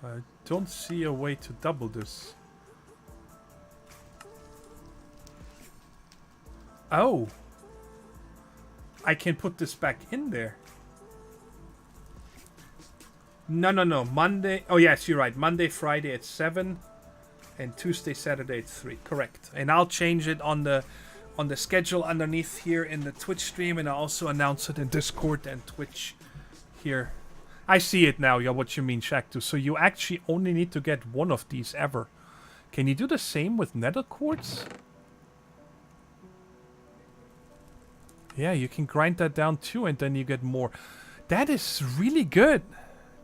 I don't see a way to double this. Oh! I can put this back in there. No. Monday. Oh, yes, you're right. Monday, Friday at 7. And Tuesday, Saturday at 3. Correct. And I'll change it on the schedule underneath here in the Twitch stream. And I'll also announce it in Discord and Twitch here. I see it now, yeah, what you mean, Shaq2. So you actually only need to get one of these ever. Can you do the same with nether quartz? Yeah, you can grind that down too, and then you get more. That is really good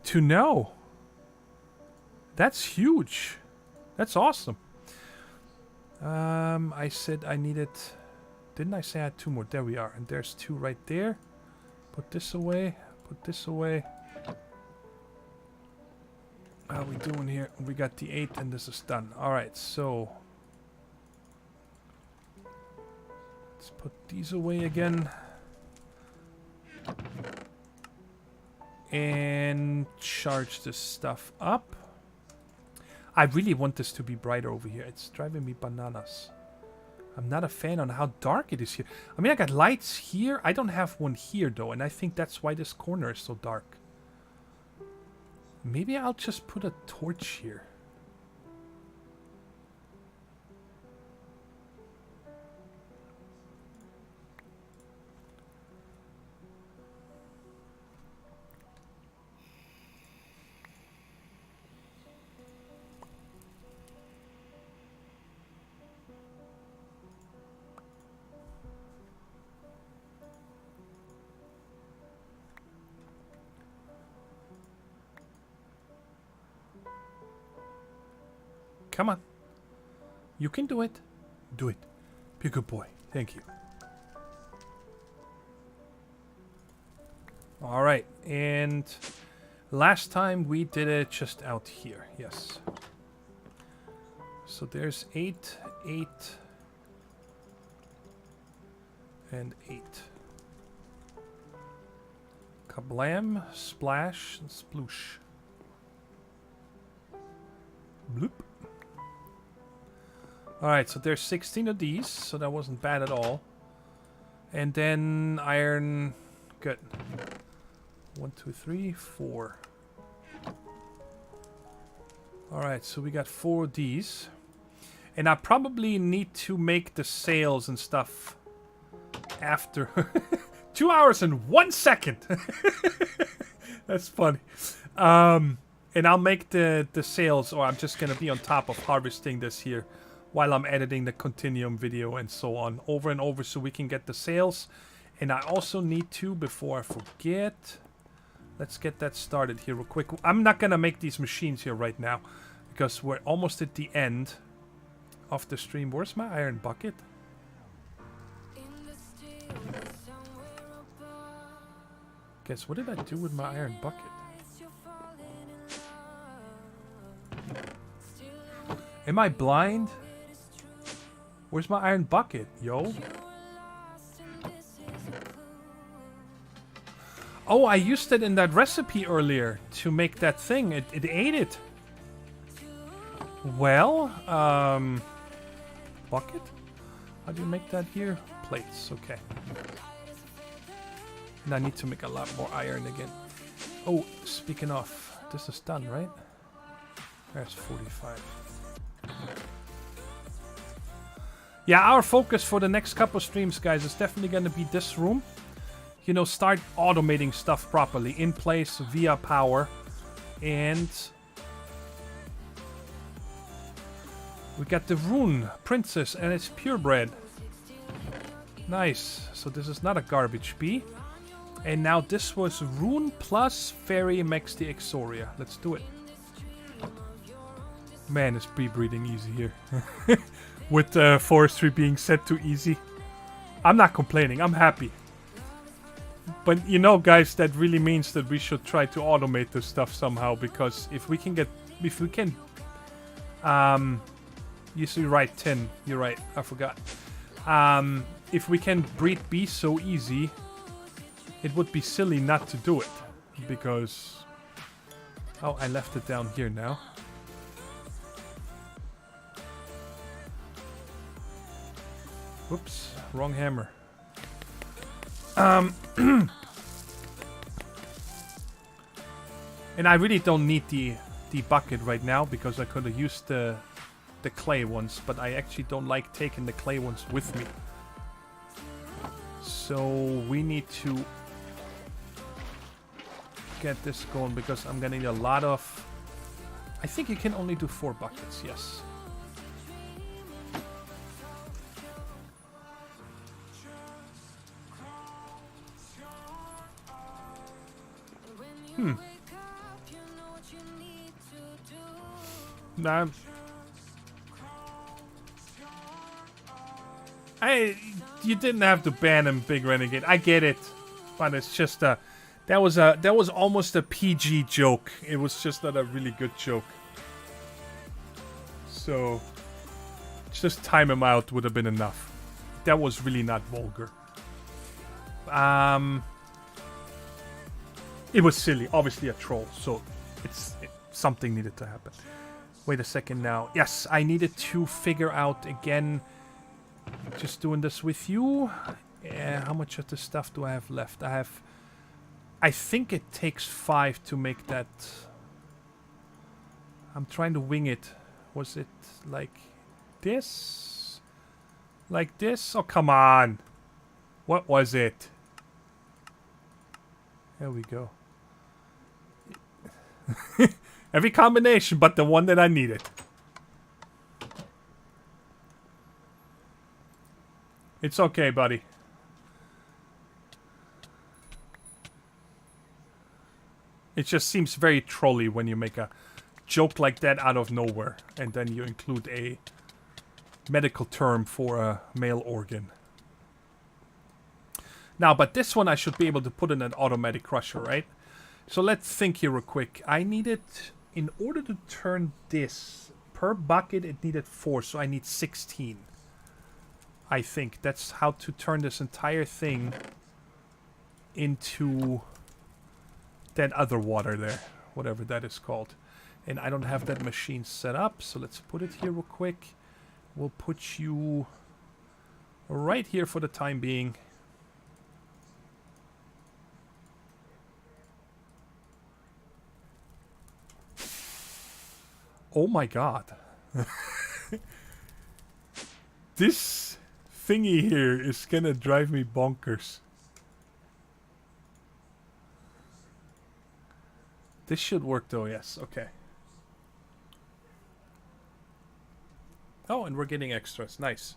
to know. That's huge. That's awesome. I said I needed... Didn't I say I had 2 more? There we are. And there's 2 right there. Put this away. Put this away. How are we doing here? We got the 8 and this is done. Alright, so... Let's put these away again. And charge this stuff up. I really want this to be brighter over here. It's driving me bananas. I'm not a fan on how dark it is here. I mean, I got lights here. I don't have one here, though. And I think that's why this corner is so dark. Maybe I'll just put a torch here. Come on. You can do it. Do it. Be a good boy. Thank you. Alright, and last time we did it just out here. Yes. So there's 8, 8, and 8. Kablam, splash, and sploosh. Bloop. Alright, so there's 16 of these, so that wasn't bad at all. And then iron... Good. 1, 2, 3, 4. Alright, so we got 4 of these. And I probably need to make the sails and stuff after... 2 hours and 1 second! That's funny. And I'll make the sails, or I'm just going to be on top of harvesting this here while I'm editing the Continuum video and so on, over and over, so we can get the sails. And I also need to, before I forget, let's get that started here real quick. I'm not going to make these machines here right now, because we're almost at the end of the stream. Where's my iron bucket? Guess, what did I do with my iron bucket? Am I blind? Where's my iron bucket, yo? Oh, I used it in that recipe earlier to make that thing. It ate it. Well, bucket? How do you make that here? Plates, okay. And I need to make a lot more iron again. Oh, speaking of, this is done, right? There's 45. Yeah, our focus for the next couple streams, guys, is definitely going to be this room. You know, start automating stuff properly, in place, via power. And We got the Rune Princess and it's purebred. Nice. So this is not a garbage bee. And now this was Rune plus Fairy makes the Exoria. Let's do it. Man, is bee breeding easy here. With forestry being set to easy. I'm not complaining. I'm happy. But you know, guys, that really means that we should try to automate this stuff somehow. Because if we can get... If we can... you're right, 10. You're right. I forgot. If we can breed bees so easy, it would be silly not to do it. Because... Oh, I left it down here now. Whoops, wrong hammer. And I really don't need the bucket right now because I could have used the clay ones, but I actually don't like taking the clay ones with me. So we need to get this going because I'm gonna need a lot of... I think you can only do 4 buckets, yes. Nah. You didn't have to ban him, Big Renegade. I get it, but it's just that was almost a PG joke. It was just not a really good joke. So just time him out would have been enough. That was really not vulgar. It was silly, obviously a troll, so something needed to happen. Wait a second now. Yes, I needed to figure out again. Just doing this with you. How much of the stuff do I have left? I think it takes 5 to make that. I'm trying to wing it. Was it like this? Like this? Oh, come on. What was it? There we go. Every combination but the one that I needed. It's okay, buddy. It just seems very trolly when you make a joke like that out of nowhere and then you include a medical term for a male organ. Now, but this one I should be able to put in an automatic crusher, right? So let's think here real quick. I needed, in order to turn this, per bucket it needed 4, so I need 16. I think that's how to turn this entire thing into that other water there, whatever that is called. And I don't have that machine set up, so let's put it here real quick. We'll put you right here for the time being. Oh my god. This thingy here is gonna drive me bonkers. This should work though, yes. Okay. Oh, and we're getting extras. Nice.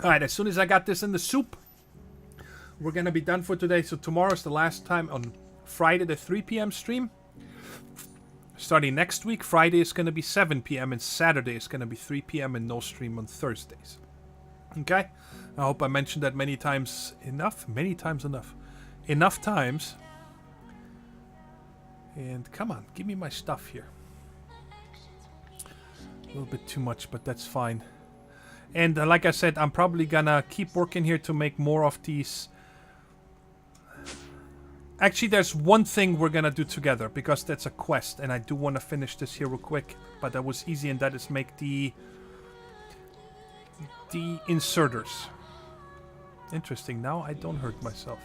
Alright, as soon as I got this in the soup, we're gonna be done for today. So tomorrow's the last time on Friday, the 3 p.m. stream. Starting next week, Friday is going to be 7 p.m. and Saturday is going to be 3 p.m. and no stream on Thursdays. Okay? I hope I mentioned that many times enough. Many times enough. Enough times. And come on, give me my stuff here. A little bit too much, but that's fine. And like I said, I'm probably going to keep working here to make more of these. Actually, there's one thing we're gonna do together, because that's a quest, and I do want to finish this here real quick, but that was easy, and that is make the inserters. Interesting, now I don't hurt myself.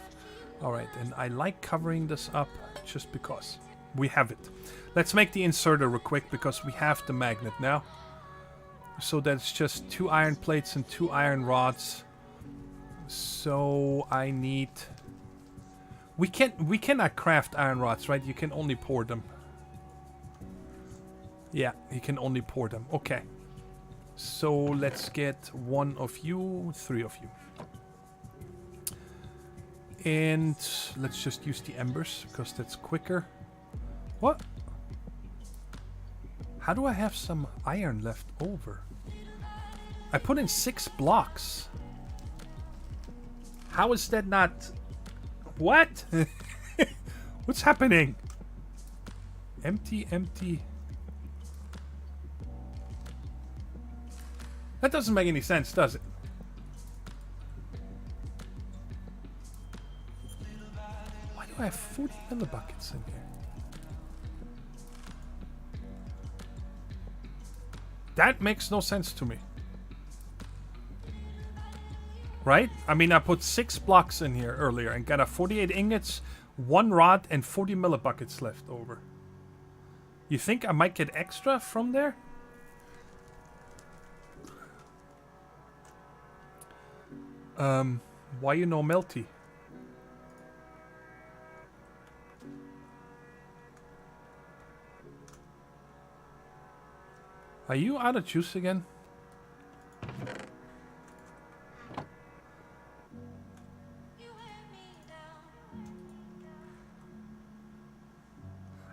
Alright, and I like covering this up just because we have it. Let's make the inserter real quick, because we have the magnet now. So that's just 2 iron plates and 2 iron rods. So I need... We cannot craft iron rods, right? You can only pour them. Yeah, he can only pour them. Okay. So let's get 1 of you, 3 of you. And let's just use the embers, because that's quicker. What? How do I have some iron left over? I put in 6 blocks. How is that not... What? What's happening? Empty, empty. That doesn't make any sense, does it? Why do I have 40 millibuckets in here? That makes no sense to me. Right? I mean, I put 6 blocks in here earlier and got a 48 ingots, 1 rod, and 40 millibuckets left over. You think I might get extra from there? Why you no melty? Are you out of juice again?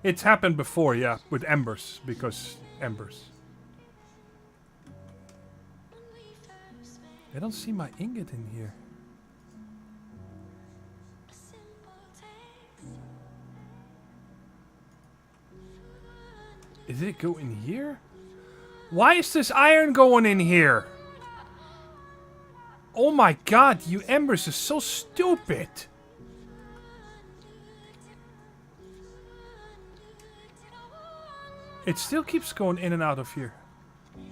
It's happened before, yeah, with embers, because embers. I don't see my ingot in here. Did it go in here? Why is this iron going in here? Oh my god, you embers are so stupid. It still keeps going in and out of here.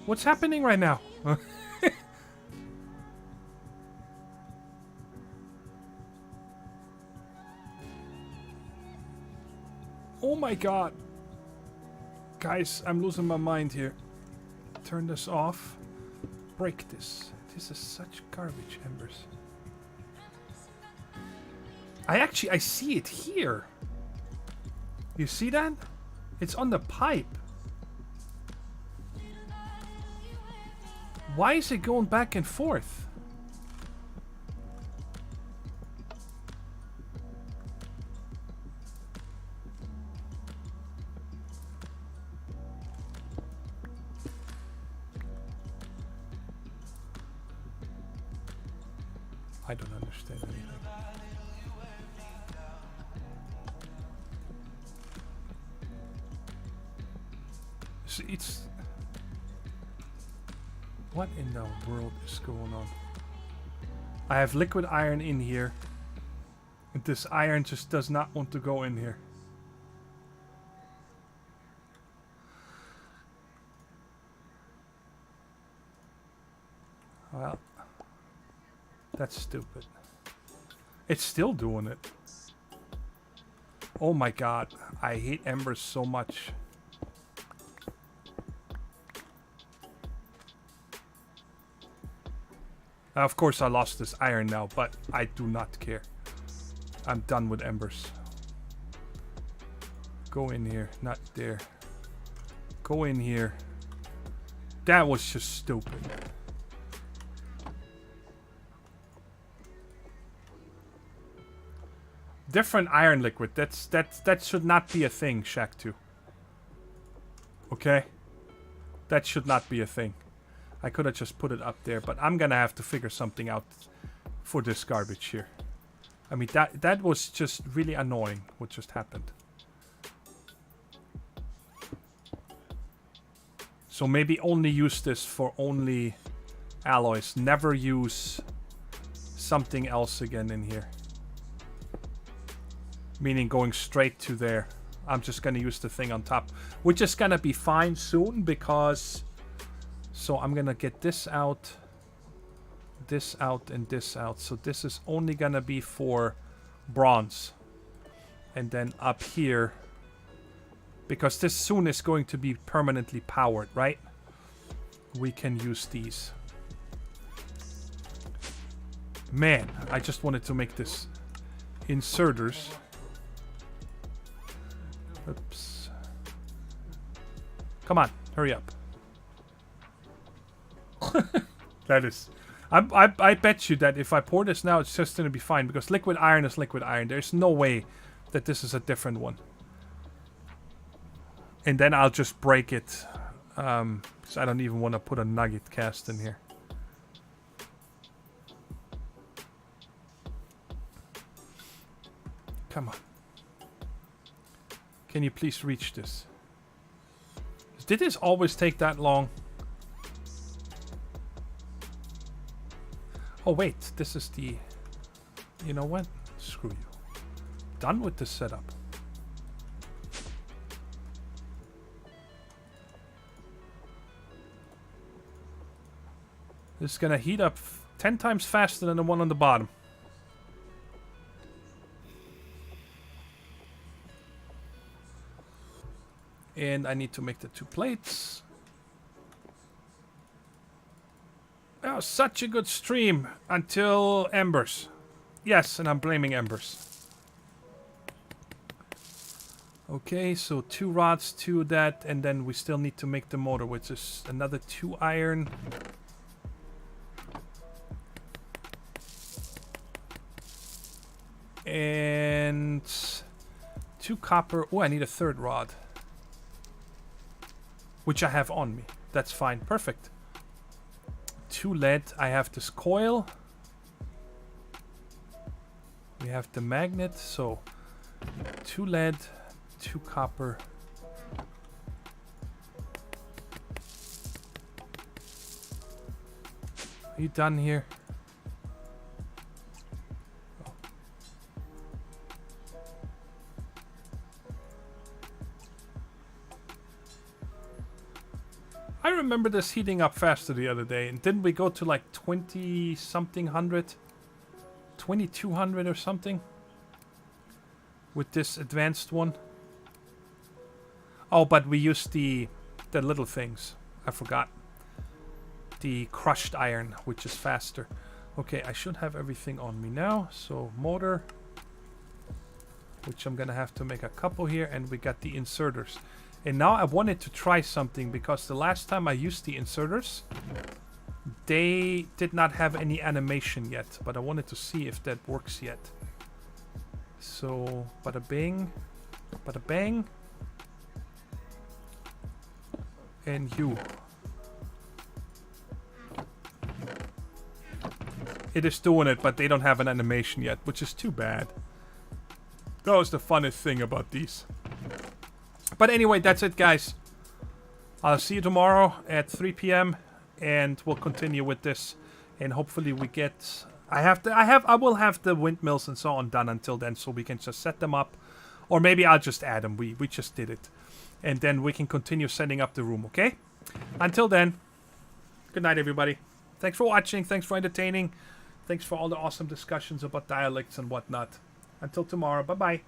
What's happening right now? Oh my god. Guys, I'm losing my mind here. Turn this off. Break this. This is such garbage, embers. I see it here. You see that? It's on the pipe. Why is it going back and forth? I don't understand anything. See, it's... What in the world is going on? I have liquid iron in here. And this iron just does not want to go in here. Well... That's stupid. It's still doing it. Oh my god. I hate embers so much. Now, of course I lost this iron now, but I do not care. I'm done with embers. Go in here. Not there. Go in here. That was just stupid. Different iron liquid. That should not be a thing, Shack 2. Okay? That should not be a thing. I could have just put it up there, but I'm gonna have to figure something out for this garbage here. I mean, that was just really annoying what just happened. So maybe only use this for only alloys. Never use something else again in here. Meaning going straight to there. I'm just gonna use the thing on top. Which is gonna be fine soon because... So I'm gonna get this out, and this out. So this is only gonna be for bronze. And then up here... Because this soon is going to be permanently powered, right? We can use these. Man, I just wanted to make this inserters. Oops. Come on, hurry up. That is... I bet you that if I pour this now, it's just going to be fine. Because liquid iron is liquid iron. There's no way that this is a different one. And then I'll just break it. Because I don't even want to put a nugget cast in here. Come on. Can you please reach this? Did this always take that long? Oh wait, this is the... You know what? Screw you. Done with this setup. This is gonna heat up 10 times faster than the one on the bottom. And I need to make the 2 plates. Oh, such a good stream until embers. Yes, and I'm blaming embers. Okay, so 2 rods, 2 that, and then we still need to make the motor, which is another 2 iron. And 2 copper. Oh, I need a 3rd rod. Which I have on me. That's fine. Perfect. 2 lead. I have this coil. We have the magnet. So 2 lead, 2 copper. Are you done here? I remember this heating up faster the other day. And didn't we go to like 20 something hundred? 2200 or something? With this advanced one? Oh, but we used the little things. I forgot. The crushed iron, which is faster. Okay, I should have everything on me now. So, motor. Which I'm gonna have to make a couple here. And we got the inserters. And now I wanted to try something because the last time I used the inserters, they did not have any animation yet. But I wanted to see if that works yet. So, bada bing, bada bang. And you. It is doing it, but they don't have an animation yet, which is too bad. That was the funnest thing about these. But anyway, that's it, guys. I'll see you tomorrow at 3 p.m. and we'll continue with this. And hopefully we get... I will have the windmills and so on done until then, so we can just set them up. Or maybe I'll just add them. We just did it. And then we can continue setting up the room, okay? Until then, good night, everybody. Thanks for watching. Thanks for entertaining. Thanks for all the awesome discussions about dialects and whatnot. Until tomorrow. Bye-bye.